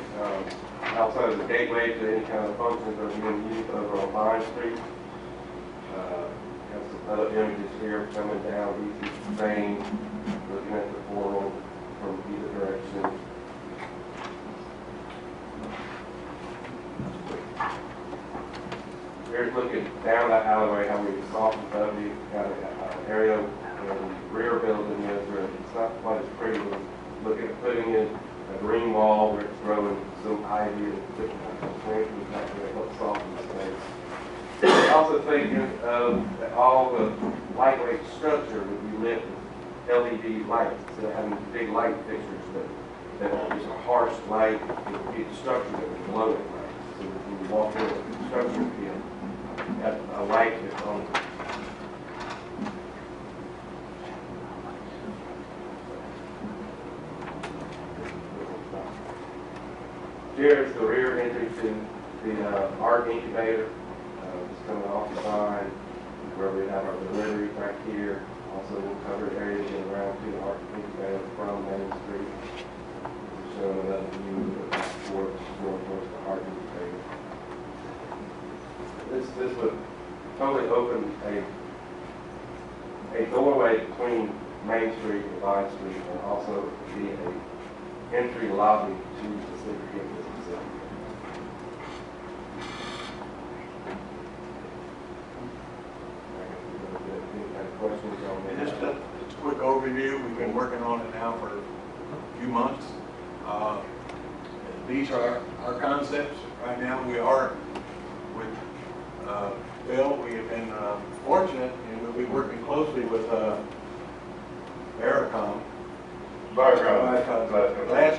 outside of the gateway to any kind of functions that are being used over on Vine Street. Have some other images here coming down Easy Main, looking at the portal from either direction. Here's looking down that alleyway, how we softened up. We've got an area where the rear building is, where it's not quite as pretty. We're looking at putting in a green wall where it's growing some ivy and different kinds of plants that can help soften the space. We're also thinking of that all the lightweight structure would be lit with LED lights, instead of having big light fixtures that is a harsh light. It would be the structure that would glow at night. So when you walk in the structure, it would be a light that's on. Here is the rear entry to the art incubator. It's coming off the side where we have our delivery back here. Also, we'll cover areas in around to the art incubator from Main Street. Showing another view of the towards the art incubator. This would totally open a doorway between Main Street and Vine Street, and also be an entry lobby to the city campus itself. Any kind of questions on that? Just a quick overview. We've been working on it now for a few months. These are our concepts. Right now we are with Bill. We have been fortunate, and we'll be working closely with Vericom, glass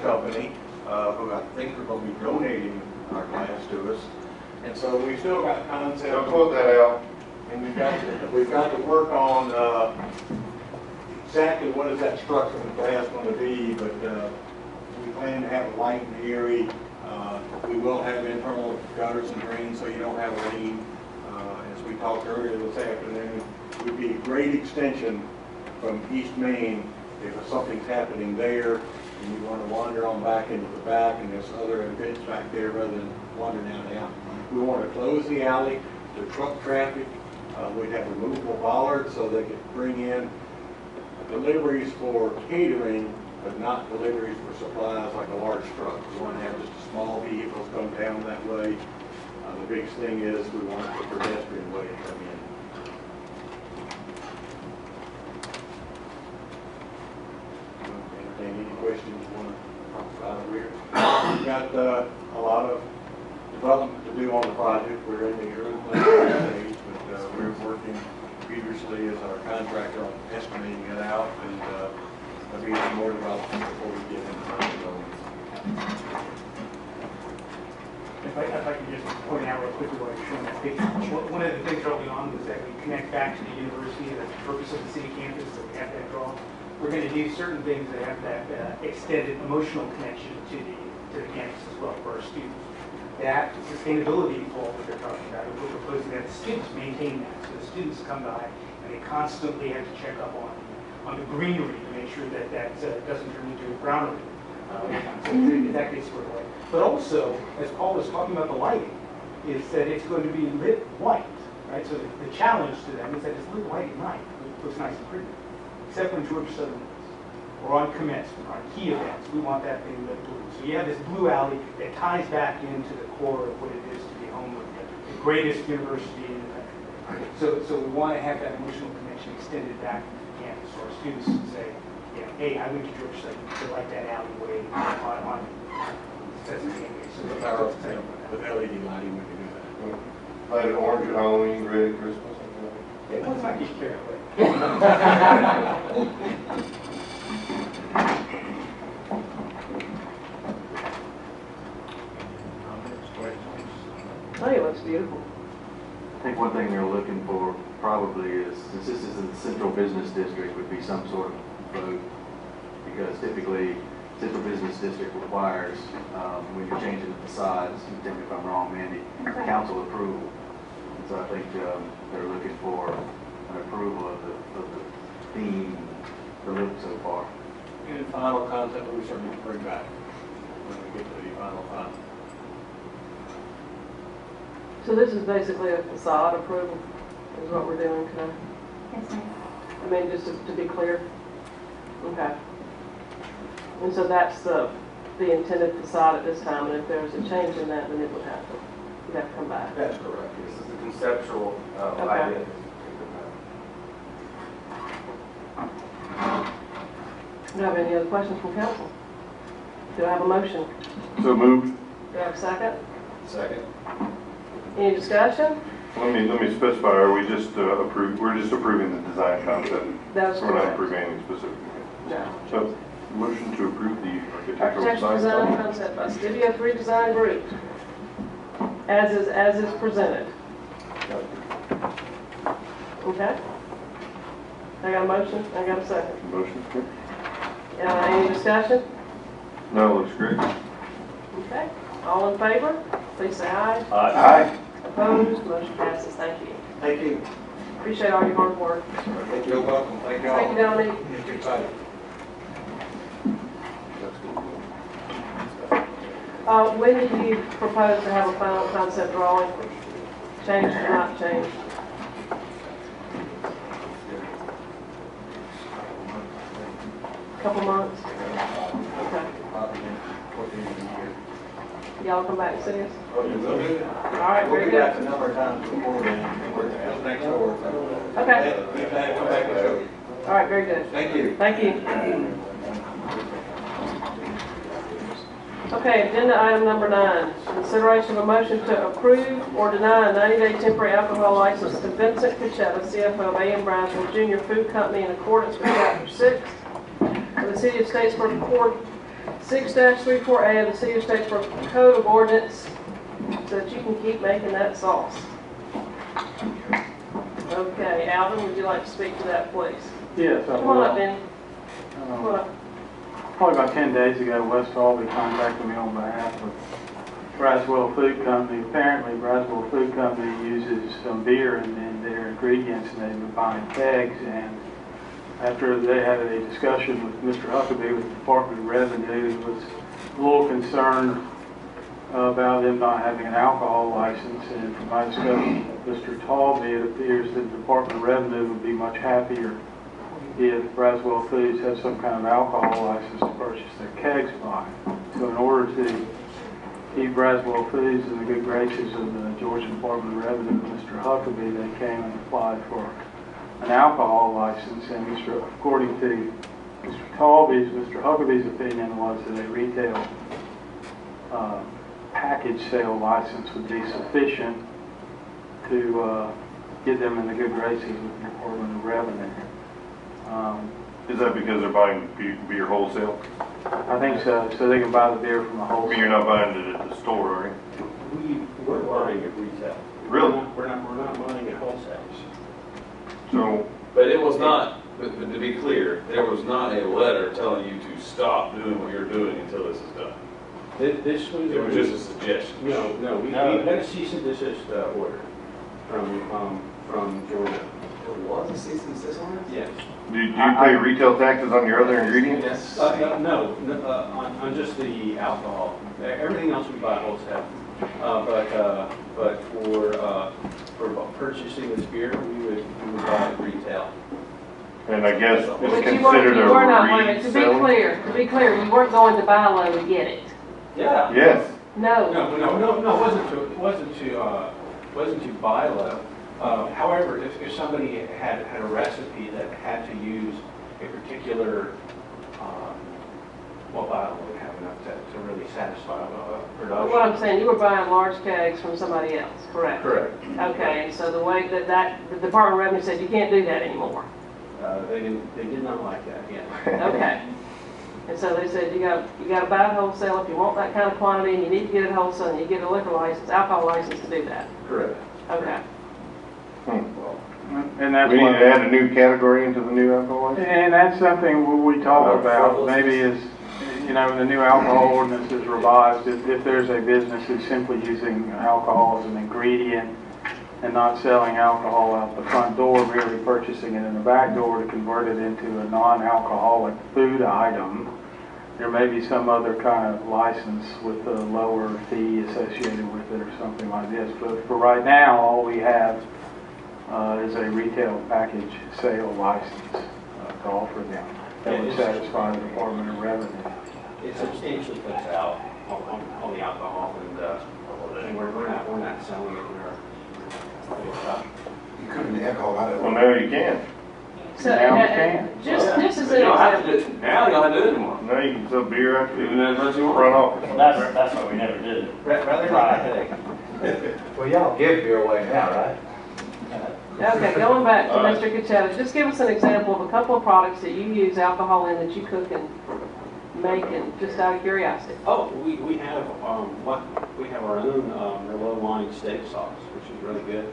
company, who I think are going to be donating our glass to us. And so we've still got concepts. Don't quote that out. And we've got to work on exactly what is that structure of the glass going to be, but we plan to have a light and airy. We will have internal gutters and drains so you don't have rain. As we talked earlier this afternoon, it would be a great extension from East Main if something's happening there and you want to wander on back into the back and there's other events back there rather than wandering down the alley. We want to close the alley to truck traffic. We'd have removable bollards so they could bring in deliveries for catering, but not deliveries for supplies like a large truck. We want to have just small vehicles come down that way. The biggest thing is we want the pedestrian way to come in. Entertain any questions you want to talk about here? We've got a lot of development to do on the project. We're in the early planning stage, but we're working furiously as our contractor on estimating it out, and there'll be some more development before we get into the buildings. If I could just point out real quickly while you're showing that picture, one of the things early on was that we connect back to the university, that's the purpose of the city campus, so we have that draw. We're going to do certain things that have that extended emotional connection to the campus as well for our students. That sustainability goal that they're talking about, we're proposing that the students maintain that. So the students come by and they constantly have to check up on the greenery to make sure that doesn't turn into a brownery. So that gets squared away. But also, as Paul was talking about the lighting, is that it's going to be lit white, right? So the challenge to them is that it's lit white at night. It looks nice and pretty. Except when Georgia Southern is. Or on commencement, on key events, we want that thing lit blue. So you have this blue alley that ties back into the core of what it is to be home of the greatest university in the country. So we want to have that emotional connection extended back to the campus for our students to say, yeah, hey, I went to Georgia Southern, to like that alleyway on With LED lighting, we can do that. Light it orange at Halloween, red at Christmas. Yeah, let's not get carried away. I think it looks beautiful. I think one thing they're looking for probably is, since this is in the central business district, would be some sort of vote. Because typically, central business district requires, when you're changing the facades, tell me if I'm wrong, Mandy, council approval. And so I think they're looking for an approval of the theme, the look so far. And final content, we certainly bring back when we get to the final content. So this is basically a facade approval, is what we're doing today? Yes, ma'am. I mean, just to be clear? Okay. And so that's the intended facade at this time, and if there's a change in that, then it would have to come back. That's correct. This is the conceptual Okay. idea. Do you have any other questions from council? Do I have a motion? So moved. Do I have a second? Second. Any discussion? Let me specify, are we just we're just approving the design concept? That is We're not correct. approving anything specific. No. So, motion to approve the architectural Architectural design design concept by Studio 3 Design Group, as is presented. Okay? I got a motion, I got a second. Motion. Any discussion? No, it looks great. Okay, all in favor, please say aye. Aye. Opposed, motion passes, thank you. Thank you. Appreciate all your hard work. You're welcome. Thank you all. Thank you, Dominique. When do you propose to have a final concept drawing? Changed or not changed? Couple months? Okay. Y'all come back and see us? All right, very good. a number of times before then, we're next door. Okay. We've had to come back and show you. All right, very good. Thank you. Thank you. Okay, agenda item number 9, consideration of a motion to approve or deny a 90-day temporary alcohol license to Vincent Cuchetta, CFO of A.M. Brownsville Junior Food Company in accordance with Chapter 6 of the City of Statesboro Code 6-34A of the City of Statesboro Code of Ordinance, so that you can keep making that sauce. Okay, Alvin, would you like to speak to that, please? Yes, I Come on up, will. Benny. Come on up. Probably about 10 days ago, West Albany contacted me on behalf of Braswell Food Company. Apparently, Braswell Food Company uses some beer in their ingredients, and they've been buying kegs. And after they had a discussion with Mr. Huckabee with the Department of Revenue, he was a little concerned about them not having an alcohol license. And from my discussion with Mr. Talby, it appears that the Department of Revenue would be much happier if Braswell Foods has some kind of alcohol license to purchase their kegs by. So in order to keep Braswell Foods in the good graces of the Georgia Department of Revenue and Mr. Huckabee, they came and applied for an alcohol license. And according to Mr. Talby's, Mr. Huckabee's opinion was that a retail package sale license would be sufficient to get them in the good graces of the Department of Revenue. Is that because they're buying beer wholesale? I think so, so they can buy the beer from the I wholesale. mean, you're not buying it at the store, are you? We're buying at retail. Really? We're not buying at wholesale. So, But it was not, but to be clear, there was not a letter telling you to stop doing what you're doing until this is done. This was. It was just a suggestion. No, we got a cease and desist order from Georgia. There was a cease and desist order? Yes. do you pay retail taxes on your other ingredients? No, on just the alcohol. Everything else we buy wholesale. But for purchasing this beer, we would buy it retail. And I guess But it's you weren't, considered you a were not, wait a minute, reselling? to be clear, you weren't going to buy low to get it. Yeah. Yes. No. No, it wasn't to buy low. However, if somebody had a recipe that had to use a particular, well, bottle would have enough to really satisfy production. What I'm saying, you were buying large kegs from somebody else, correct? Correct. Okay, and so the way that the Department of Revenue said you can't do that anymore. They did not like that, yeah. Okay. And so they said you got to buy it wholesale if you want that kind of quantity, and you need to get it wholesale, and you get a liquor license, alcohol license to do that. Correct. Okay. And that's We need what, to add a new category into the new alcohol license? and that's something we talk about, maybe is, the new alcohol ordinance is revised, if there's a business that's simply using alcohol as an ingredient and not selling alcohol out the front door, merely purchasing it in the back door to convert it into a non-alcoholic food item, there may be some other kind of license with a lower fee associated with it or something like this. But for right now, all we have is a retail package sale license to offer them. That would satisfy the Department of Revenue. It substantially cuts out on the alcohol, and we're not selling it. You couldn't alcohol out of it. Well, now you can. So, Now we can. just as You an don't have to example, do it now, you don't have to do it anymore. Now you can sell beer after Even you as much as you want. run off. That's why we never did it. Rather than a headache. Well, y'all give beer away now, right? okay, going back to All right. Mr. Cacetta, just give us an example of a couple of products that you use alcohol in that you cook and make, and just out of curiosity. Oh, we have we have our own Merlot wine steak sauce, which is really good.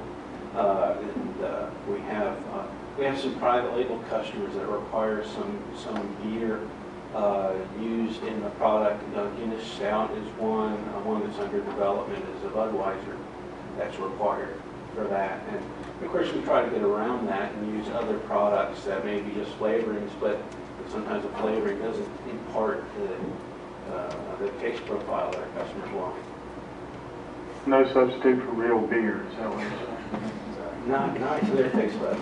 We have some private label customers that require some beer used in the product. Guinness Stout is one that's under development is a Budweiser that's required for that. And of course, we try to get around that and use other products that may be just flavorings, but sometimes the flavoring doesn't impart the taste profile that our customers want. No substitute for real beer, is that what you're saying? Not to their taste buds.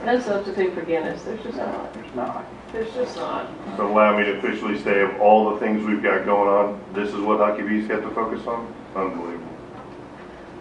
No substitute for Guinness, there's just not. There's not. There's just not. So allow me to officially say of all the things we've got going on, this is what Hockey Beast got to focus on? Unbelievable.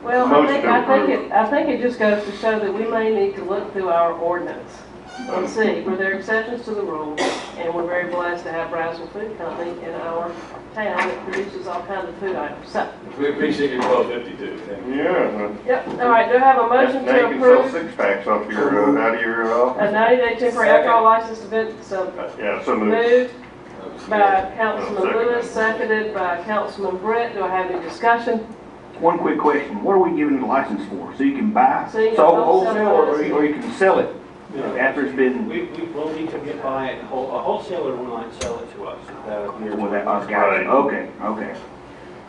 Well, Motion to approve. I think it just goes to show that we may need to look through our ordinance and see were there exceptions to the rule, and we're very blessed to have Brownsville Food Company in our town that produces all kinds of food items. So, We appreciate your 1252. Yeah. yep, all right, do I have a motion Now to you can sell approve six-packs off your, out of your a office. 90-day temporary alcohol license to vend, so Yeah, so moved. moved by Councilman Second. Lewis, seconded by Councilman Brett. Do I have any discussion? One quick question, what are we giving the license for? So you can buy, So you can sell wholesale wholesale, it. or you can sell it after it's been? We will need to get by it. A wholesaler will not sell it to us. Well, that, I got it.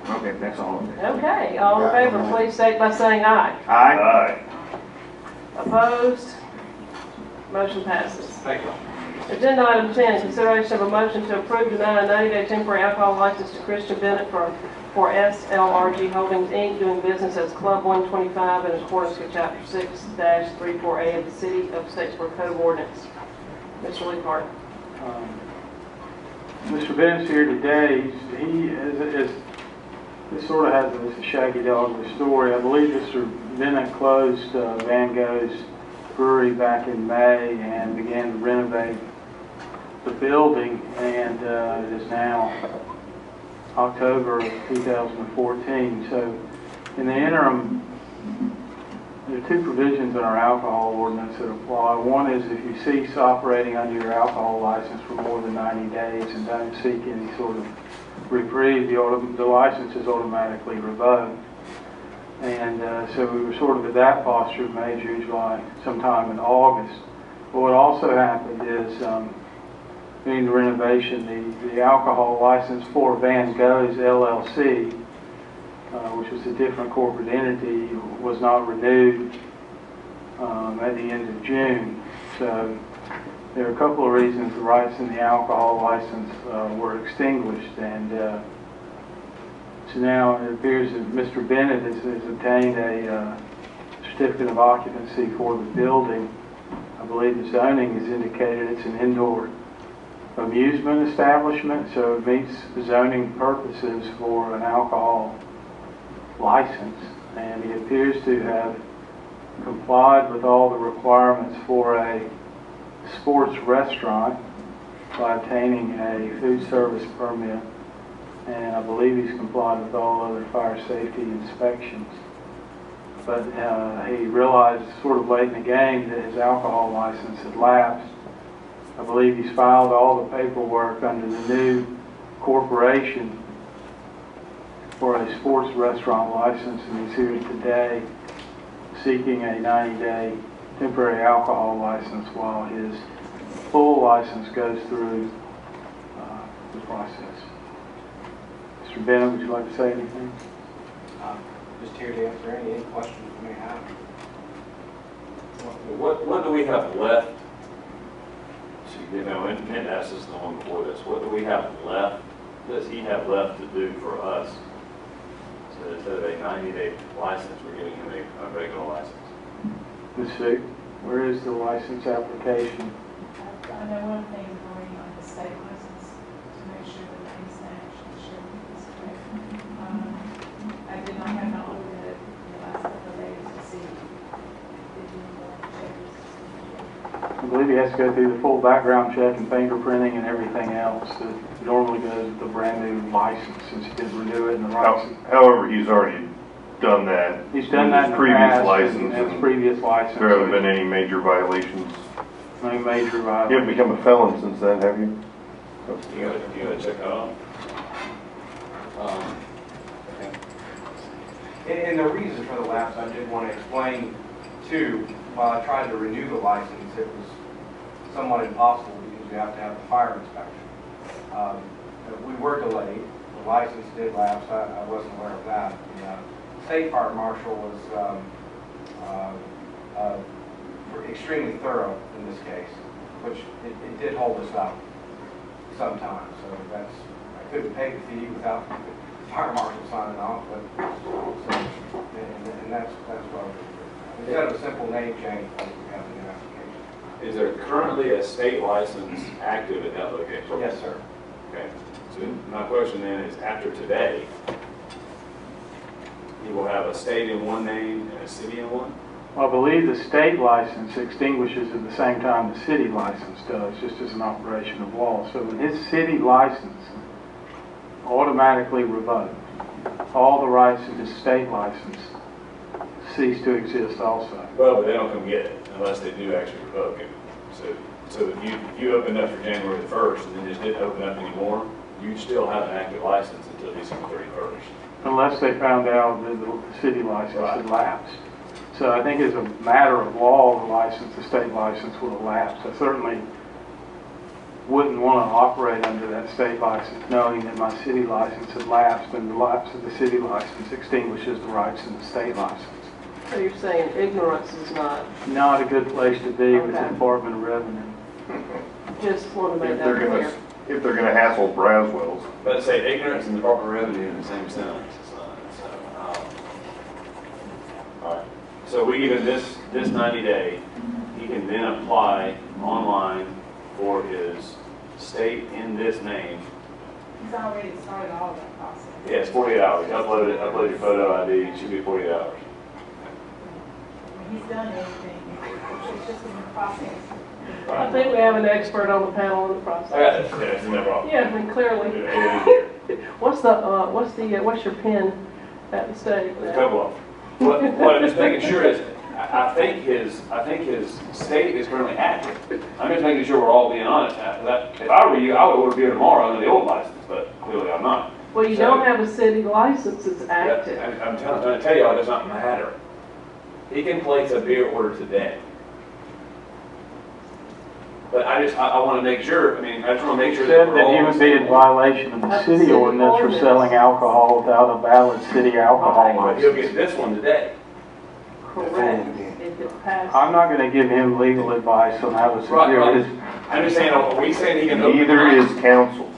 Okay, that's all. Okay, all in favor, please state by saying aye. Aye. Opposed? Motion passes. Thank you. Agenda item 10, consideration of a motion to approve deny a 90-day temporary alcohol license to Christian Bennett for SLRG Holdings, Inc., doing business as Club 125 in accordance with Chapter 6-34A of the City of Statesboro Code of Ordinance. Mr. Leaphart. Mr. Bennett's here today. This sort of has a shaggy dog of a story. I believe Mr. Bennett closed Van Gogh's brewery back in May and began to renovate the building, and it is now October of 2014. So in the interim, There are two provisions in our alcohol ordinance that apply. One is if you cease operating under your alcohol license for more than 90 days and don't seek any sort of reprieve, the license is automatically revoked. And so we were sort of at that posture May, June, July, sometime in August. But what also happened is during the renovation, the alcohol license for Van Gogh's LLC, which was a different corporate entity, was not renewed at the end of June. So there are a couple of reasons the rights in the alcohol license were extinguished, and so now it appears that Mr. Bennett has obtained a certificate of occupancy for the building. I believe the zoning has indicated it's an indoor amusement establishment, so it meets the zoning purposes for an alcohol license, and he appears to have complied with all the requirements for a sports restaurant by obtaining a food service permit, and I believe he's complied with all other fire safety inspections. But he realized sort of late in the game that his alcohol license had lapsed. I believe he's filed all the paperwork under the new corporation for a sports restaurant license, and he's here today seeking a 90-day temporary alcohol license while his full license goes through the process. Mr. Bennett, would you like to say anything? Just here to answer any questions you may have. What do we have left? So, you know, and that's just the one before this. What do we have left? Does he have left to do for us? So instead of a 90-day license, we're giving him a regular license. Ms. Fick, where is the license application? I know one thing is waiting on the state license to make sure that things actually show is correct. I did not have not looked at it in the last couple of days to see if any more changes. I believe he has to go through the full background check and fingerprinting and everything else that normally goes with the brand new license, since he didn't renew it in the license. However, he's already done that. He's done that in the previous past, license. and his previous license. There haven't been any major violations. No major violations. You haven't become a felon since then, have you? You gotta check that out. And the reason for the lapse, I did want to explain too, while I tried to renew the license, it was somewhat impossible because you have to have the fire inspection. We were delayed. The license did lapse. I wasn't aware of that. The state fire marshal was extremely thorough in this case, which it did hold us up sometimes. So I couldn't pay the fee without the fire marshal signing off, but and that's what instead of a simple name change, we have the new application. Is there currently a state license active at that location? Yes, sir. Okay. So my question then is, after today, you will have a state in one name and a city in one? Well, I believe the state license extinguishes at the same time the city license does, just as an operation of law. So when his city license automatically revoked, all the rights of his state license cease to exist also. Well, but they don't come get it unless they do actually revoke it. So if you opened up for January the 1st and then just didn't open up anymore, you'd still have an active license until December 31st. Unless they found out that the city license had lapsed. So I think as a matter of law, the state license would have lapsed. I certainly wouldn't want to operate under that state license knowing that my city license had lapsed, and the lapse of the city license extinguishes the rights of the state license. So you're saying ignorance is not a good place to be with the Department of Revenue. Just want to make that clear. If they're going to hassle Braswell's. But say ignorance and Department of Revenue in the same sentence. All right. So we give him this 90-day. He can then apply online for his state in this name. He's already started all of that process. Yeah, it's 48 hours. Upload your photo ID. It should be 48 hours. He's done everything. It's just in the process. I think we have an expert on the panel in the process. Yeah, no problem. Yeah, I mean, clearly. What's your pin at the state? There's a couple of them. What I'm just making sure is, I think his state is currently active. I'm just making sure we're all being honest after that. If I were you, I would order beer tomorrow under the old license, but clearly I'm not. Well, you don't have a city license that's active. I'm trying to tell y'all, it does not matter. He can place a beer order today. But I want to make sure, I just want to make sure that Said we're that all he would be in violation of the city ordinance for selling alcohol without a valid city alcohol But he'll license. get this one today. Correct. If it passes. I'm not gonna give him legal advice on how to secure his. I'm just saying, are we saying he can open? Neither is council.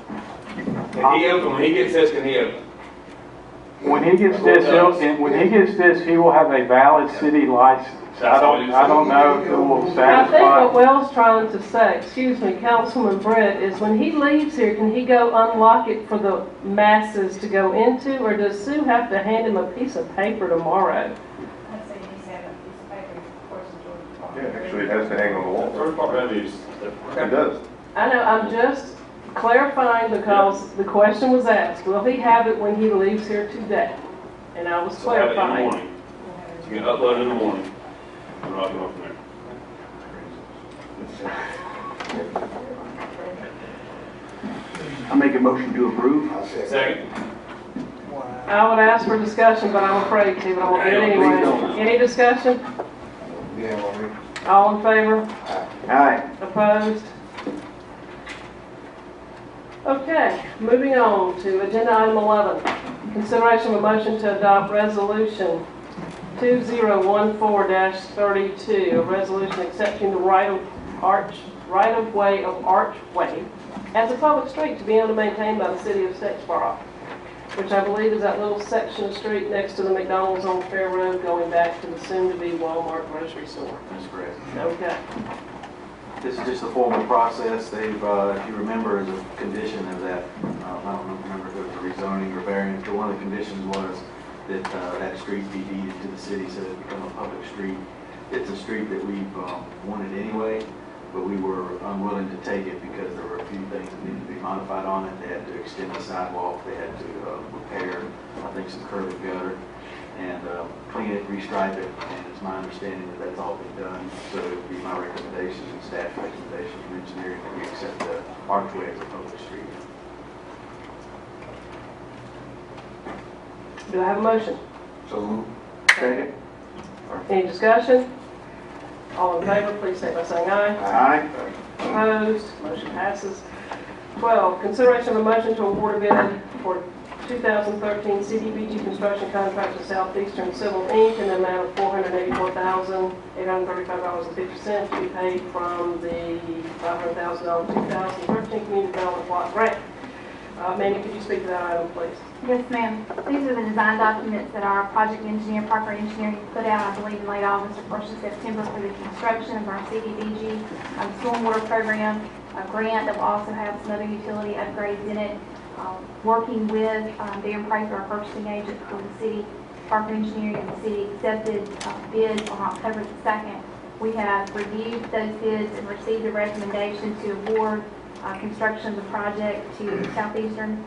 Can he open, when he gets this, can he open? When he gets this, he will have a valid city license. I don't know if it will I think what satisfy. Will's trying to say, excuse me, Councilman Brett, is when he leaves here, can he go unlock it for the masses to go into, or does Sue have to hand him a piece of paper tomorrow? I'd say he's had a piece of paper, of course, George. Yeah, actually, it has to hang on the wall. Third party is, It does. I know, I'm just clarifying because the question was asked, will he have it when he leaves here today? And I was So have it in the clarifying. morning. You can upload it in the morning. And I'll go from there. I make a motion to approve. Second. I would ask for discussion, but I'm afraid to, but I'm gonna do it anyway. Any discussion? All in favor? Aye. Opposed? Okay, moving on to agenda item 11. Consideration of a motion to adopt resolution 2014-32, a resolution accepting the right-of-way of Archway as a public street to be owned and maintained by the city of Statesboro, which I believe is that little section of street next to the McDonald's on Fair Road going back to the soon-to-be Walmart grocery store. That's correct. Okay. This is just a formal process. They've, if you remember, as a condition of that, I don't remember if it was a rezoning or variance, but one of the conditions was that that street be deeded to the city so that it become a public street. It's a street that we've wanted anyway, but we were unwilling to take it because there were a few things that needed to be modified on it. They had to extend the sidewalk, they had to repair, I think, some curb and gutter, and clean it, restripe it, and it's my understanding that that's all been done. So it would be my recommendation and staff recommendation from engineering that we accept the Archway as a public street. Do I have a motion? So moved. Second. Any discussion? All in favor, please say by saying aye. Aye. Opposed? Motion passes. 12, consideration of a motion to award a bid for 2013 CDBG construction contract to Southeastern Civil Inc. in the amount of $484,835.50 to be paid from the $500,000 2013 Community Development Block Grant. Mandy, could you speak to that item, please? Yes, ma'am. These are the design documents that our project engineer, Parker Engineering, put out, I believe, in late August or 1st of September for the construction of our CDBG stormwater program, a grant that will also have some other utility upgrades in it. Working with Dan Prather, our purchasing agent for the city, Parker Engineering and the city accepted bids on October the 2nd. We have reviewed those bids and received a recommendation to award construction of the project to Southeastern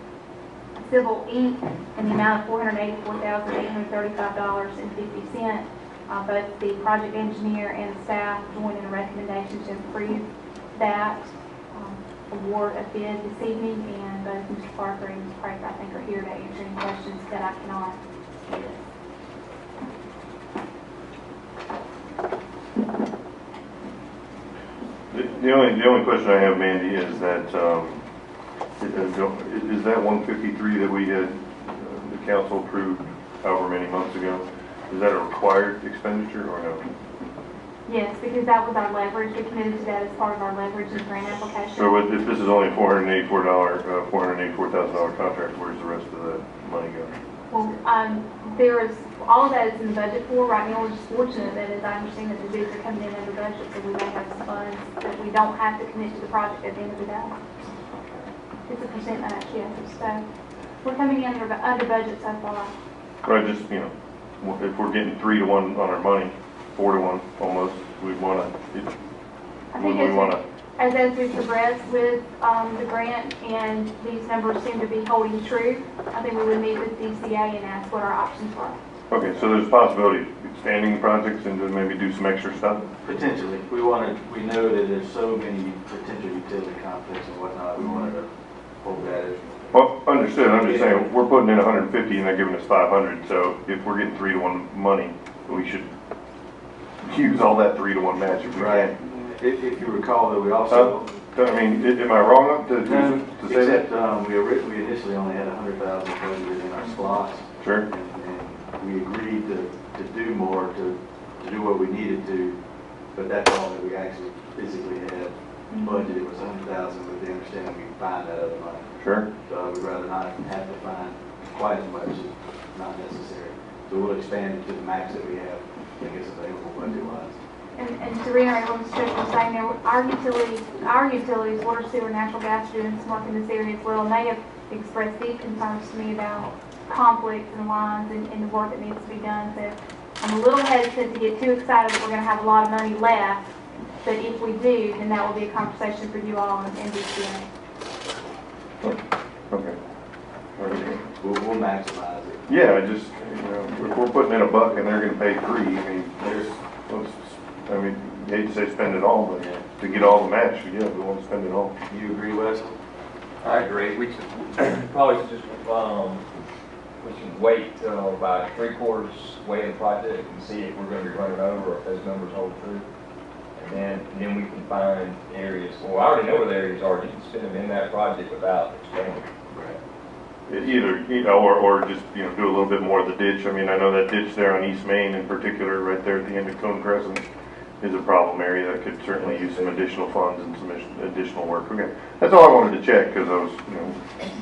Civil Inc. in the amount of $484,835.50. Both the project engineer and staff joined in a recommendation to approve that award of bid this evening, and both Mr. Parker and Ms. Prather, I think, are here to answer any questions that I cannot get. The only question I have, Mandy, is that, is that 153 that we had, the council approved however many months ago, is that a required expenditure or no? Yes, because that was our leverage. We committed to that as part of our leverage and grant application. So if this is only $484,000 contract, where's the rest of the money going? Well, there is, all of that is in the budget for. Right now, we're just fortunate that, as I understand, that the bids are coming in under budget, so we may have some funds that we don't have to commit to the project at the end of the day. It's a percent match, yes. So we're coming in under budget so far. But I just, if we're getting 3-to-1 on our money, 4-to-1 almost, we want to, As we progress with the grant and these numbers seem to be holding true, I think we would meet with DCA and ask what our options were. Okay, so there's a possibility of expanding the projects and to maybe do some extra stuff? Potentially. We know that there's so many potential utility conflicts and whatnot, we wanted to hold that as. Well, understood, I'm just saying, we're putting in 150 and they're giving us 500, so if we're getting 3-to-1 money, we should use all that 3-to-1 match if we Right. can. If you recall that we also. I mean, am I wrong to say that? Except, we initially only had 100,000 budgeted in our slots. Sure. And we agreed to do more, to do what we needed to, but that's all that we actually physically had budgeted was 100,000 with the understanding we could find that other money. Sure. So we'd rather not have to find quite as much as not necessary. So we'll expand it to the max that we have, I guess, available budget-wise. And to reiterate what Mr. Strickland was saying, our utilities, water, sewer, natural gas, are doing some work in this area as well, and they have expressed deep concerns to me about conflicts and lines and the work that needs to be done. So I'm a little hesitant to get too excited that we're going to have a lot of money left, but if we do, then that will be a conversation for you all and BCA. Okay. We'll maximize it. Yeah, I just, if we're putting in $1 and they're gonna pay 3, I mean, you hate to say spend it all, but to get all the match, yeah, we want to spend it all. You agree, Wesley? I agree. We should probably just, we should wait till about 3/4 way in the project and see if we're going to be running over or if those numbers hold true. And then we can find areas, well, I already know where the areas are. You can spend them in that project without expanding. Either, or just, do a little bit more of the ditch. I mean, I know that ditch there on East Main in particular, right there at the end of Cone Crescent, is a problem area that could certainly use some additional funds and some additional work. Okay, that's all I wanted to check, because I was,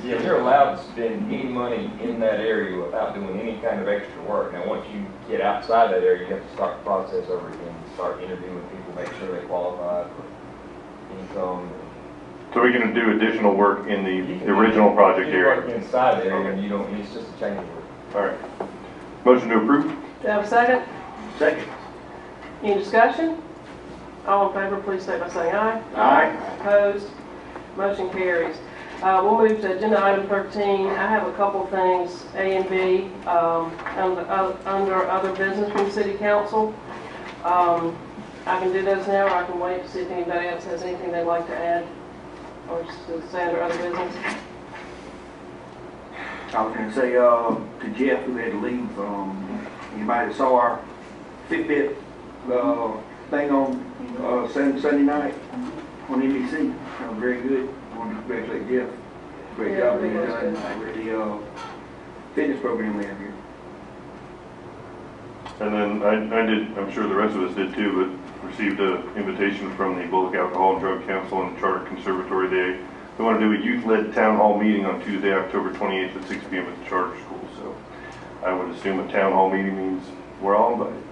Yeah, you're allowed to spend any money in that area without doing any kind of extra work. Now, once you get outside that area, you have to start the process over again, start interviewing people, make sure they qualify for income. So we're going to do additional work in the original project area? Work inside the area, and you don't, it's just a change of work. All right. Motion to approve? Do I have a second? Second. Any discussion? All in favor, please state by saying aye. Aye. Opposed? Motion carries. We'll move to agenda item 13. I have a couple things, A and B, under other business from City Council. I can do those now, or I can wait to see if anybody else has anything they'd like to add, or just say under other business. I was going to say to Jeff, who had to leave, anybody that saw our Fitbit thing on Sunday night on NBC. That was very good. I want to congratulate Jeff. Great job that he done with the fitness program we have here. And then I did, I'm sure the rest of us did too, but received an invitation from the Bullock Alcohol and Drug Council and Charter Conservatory Day. They want to do a youth-led town hall meeting on Tuesday, October 28th at 6 p.m. at the charter school. So I would assume a town hall meeting means we're all invited.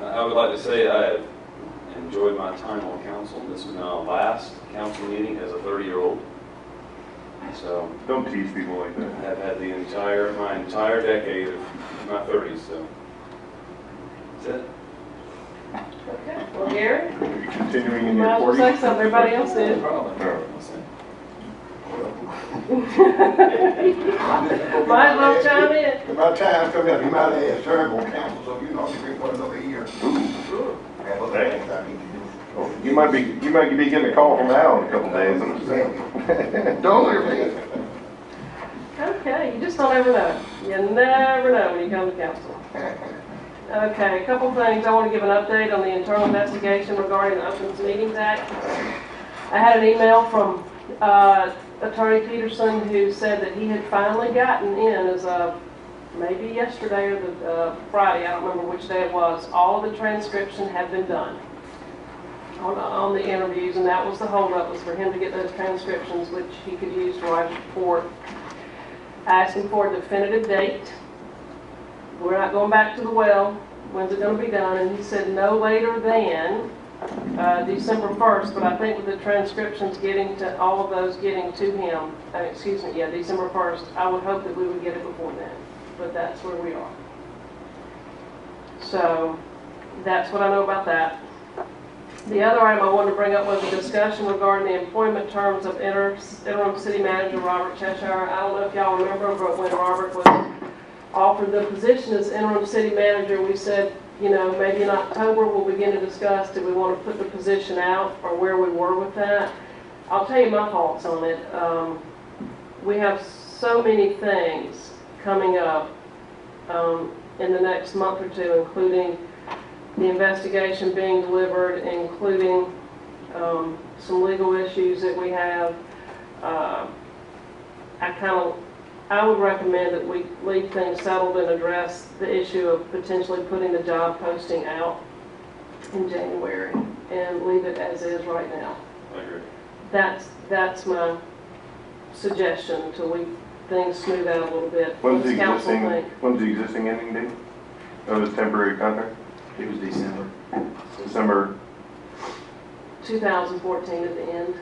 I would like to say I have enjoyed my time on council. This is my last council meeting as a 30-year-old. So don't tease people like that. I've had my entire decade of my 30s. So that's it. Okay. Well, Gary? Continuing in You your might as well 40s? say something. Everybody else did. Might as well chime in. My time's coming up. You might have had terrible counsel, so you know I'll be for another year. You might be getting a call from Al in a couple days. I'm just saying. Don't look at me. Okay, you just don't ever know. You never know when you come to council. Okay, a couple things. I want to give an update on the internal investigation regarding the Open Meetings Act. I had an email from Attorney Peterson who said that he had finally gotten in as of maybe yesterday or the Friday, I don't remember which day it was, all of the transcription had been done on the interviews, and that was the holdup, was for him to get those transcriptions, which he could use to write a report. I asked him for a definitive date. We're not going back to the well. When's it going to be done? And he said no later than December 1st, but I think with the transcriptions getting to, all of those getting to him, December 1st, I would hope that we would get it before then, but that's where we are. So that's what I know about that. The other item I wanted to bring up was a discussion regarding the employment terms of interim city manager Robert Cheshire. I don't know if y'all remember, but when Robert was offered the position as interim city manager, we said, you know, maybe in October we'll begin to discuss, do we want to put the position out or where we were with that. I'll tell you my thoughts on it. We have so many things coming up in the next month or two, including the investigation being delivered, including some legal issues that we have. I would recommend that we leave things settled and address the issue of potentially putting the job posting out in January and leave it as is right now. I agree. That's my suggestion until things smooth out a little bit. When's the Council existing, think? when's the existing ending date of this temporary contract? It was December. December, 2014 at the end.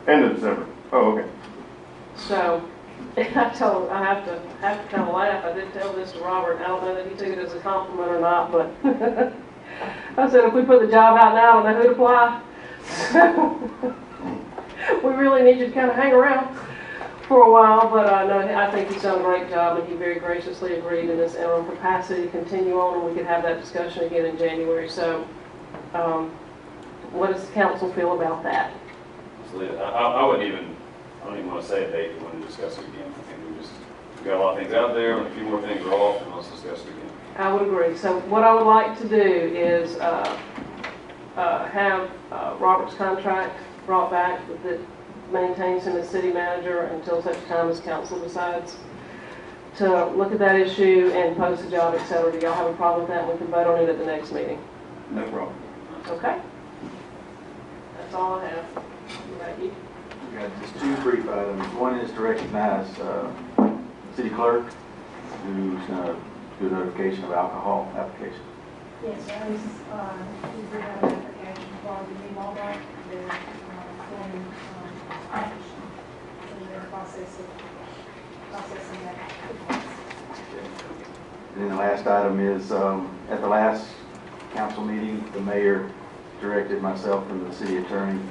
end of December. Oh, okay. So I have to kind of laugh. I did tell this to Robert. I don't know that he took it as a compliment or not, but I said if we put the job out now, I don't know who'd apply. We really need you to kind of hang around for a while, but no, I think he's done a great job, and he very graciously agreed in this interim capacity to continue on, and we could have that discussion again in January. So, what does the council feel about that? I don't even want to say a date. We want to discuss it again. I think we've got a lot of things out there, and a few more things are off, and let's discuss it again. I would agree. So what I would like to do is have Robert's contract brought back that maintains him as city manager until such time as council decides to look at that issue and post a job, etc. Do y'all have a problem with that? We can vote on it at the next meeting. No problem. Okay? That's all I have. Thank you. We got just two brief items. One is to recognize the city clerk, who's going to do a notification of alcohol application. Yes, I was, we did have an application for the new Walmart. They're doing application. So they're processing that. And then the last item is, at the last council meeting, the mayor directed myself and the city attorney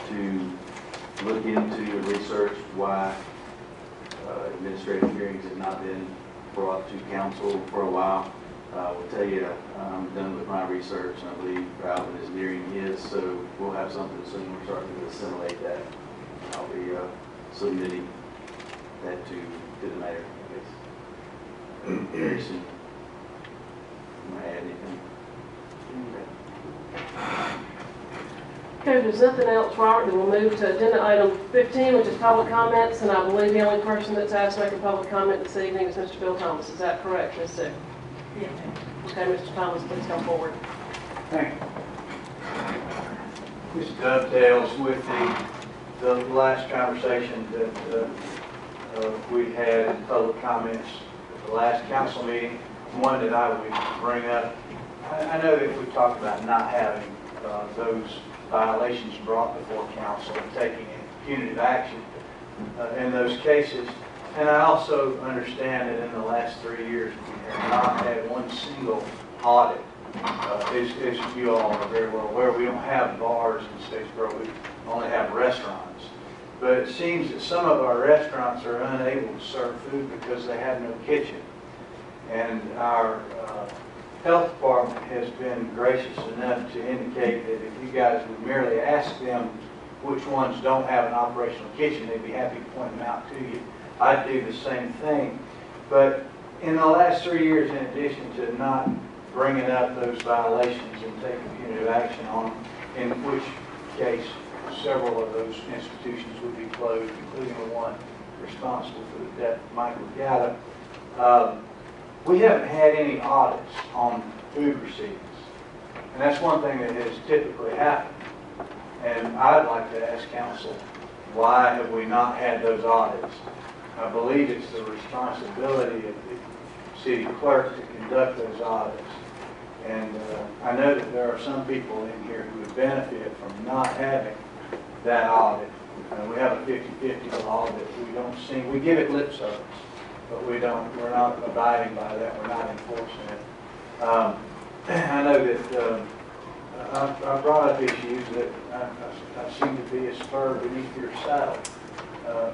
to look into and research why administrative hearings have not been brought to council for a while. I will tell you, I'm done with my research, and I believe Alvin is nearing his, so we'll have something soon. We're starting to assimilate that. I'll be submitting that to the mayor, I guess, very soon. You want to add anything? Okay, if there's nothing else, Robert, then we'll move to agenda item 15, which is public comments, and I believe the only person that's asked to make a public comment this evening is Mr. Bill Thomas. Is that correct, Ms. Sue? Yes. Okay, Mr. Thomas, please come forward. Thank you. This dovetails with the last conversation that we had in public comments at the last council meeting. One that I would bring up. I know that we talked about not having those violations brought before council and taking punitive action in those cases. And I also understand that in the last 3 years, we have not had one single audit. As you all are very well aware, we don't have bars in Statesboro, we only have restaurants. But it seems that some of our restaurants are unable to serve food because they have no kitchen. And our health department has been gracious enough to indicate that if you guys would merely ask them which ones don't have an operational kitchen, they'd be happy to point them out to you. I'd do the same thing. But in the last 3 years, in addition to not bringing up those violations and taking punitive action on them, in which case several of those institutions would be closed, including the one responsible for the death of Michael Gatta, we haven't had any audits on food receipts. And that's one thing that has typically happened. And I'd like to ask council, why have we not had those audits? I believe it's the responsibility of the city clerk to conduct those audits. And I know that there are some people in here who would benefit from not having that audit. We have a 50-50 law that we don't see. We give it lip service, but we're not abiding by that. We're not enforcing it. I know that I brought up issues that I seem to be a spur beneath your saddle.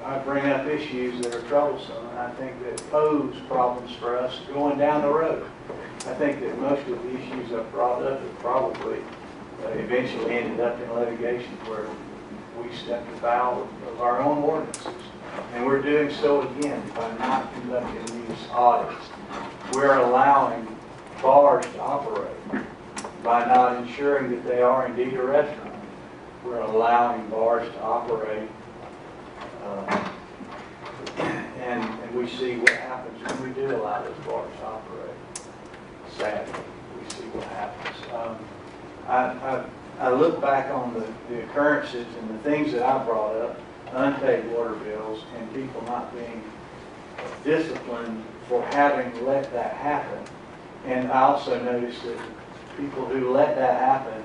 I bring up issues that are troublesome, and I think that pose problems for us going down the road. I think that most of the issues I've brought up have probably eventually ended up in litigation where we stepped afoul of our own ordinances. And we're doing so again by not conducting these audits. We're allowing bars to operate by not ensuring that they are indeed a restaurant. We're allowing bars to operate, and we see what happens when we do allow those bars to operate. Sadly, we see what happens. I look back on the occurrences and the things that I brought up, unpaid water bills, and people not being disciplined for having let that happen. And I also noticed that people who let that happen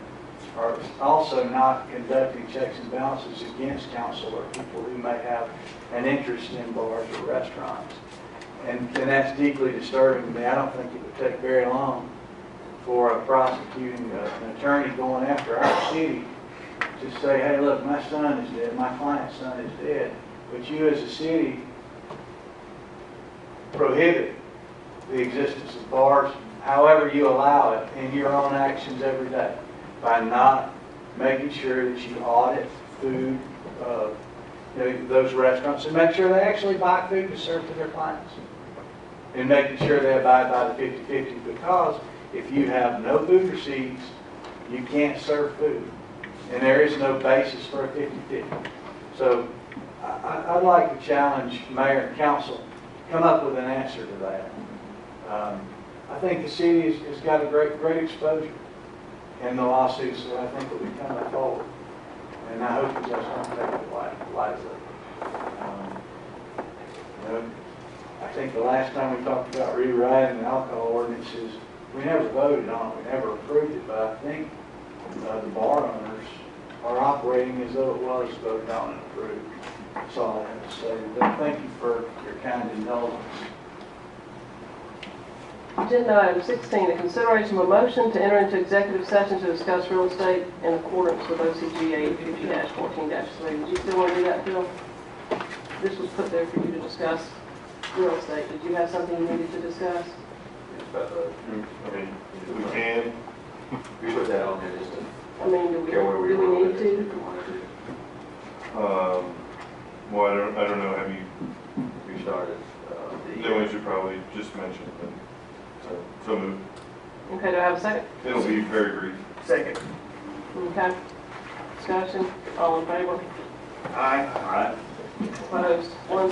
are also not conducting checks and balances against council or people who may have an interest in bars or restaurants. And that's deeply disturbing to me. I don't think it would take very long for a prosecuting an attorney going after our city to say, hey, look, my son is dead, my client's son is dead, but you as a city prohibit the existence of bars, however you allow it, in your own actions every day by not making sure that you audit food, those restaurants, and make sure they actually buy food to serve to their clients, and making sure they abide by the 50-50, because if you have no food receipts, you can't serve food, and there is no basis for a 50-50. So I'd like to challenge mayor and council to come up with an answer to that. I think the city has got a great exposure in the lawsuits that I think will be coming forward, and I hope you guys don't take it lightly. I think the last time we talked about rewriting the alcohol ordinances, we never voted on it, we never approved it, but I think the bar owners are operating as though it was voted on and approved. That's all I have to say. But thank you for your kind indulgence. Agenda item 16, the consideration of a motion to enter into executive session to discuss real estate in accordance with OCGA 50-14-3. Did you still want to do that, Phil? This was put there for you to discuss real estate. Did you have something you needed to discuss? I mean, we can. We put that on there just to. I mean, do we need to? Well, I don't know, have you? We started. Then we should probably just mention it then. So move. Okay, do I have a second? It'll be very brief. Second. Okay. Discussion, all in favor? Aye. Opposed? 1,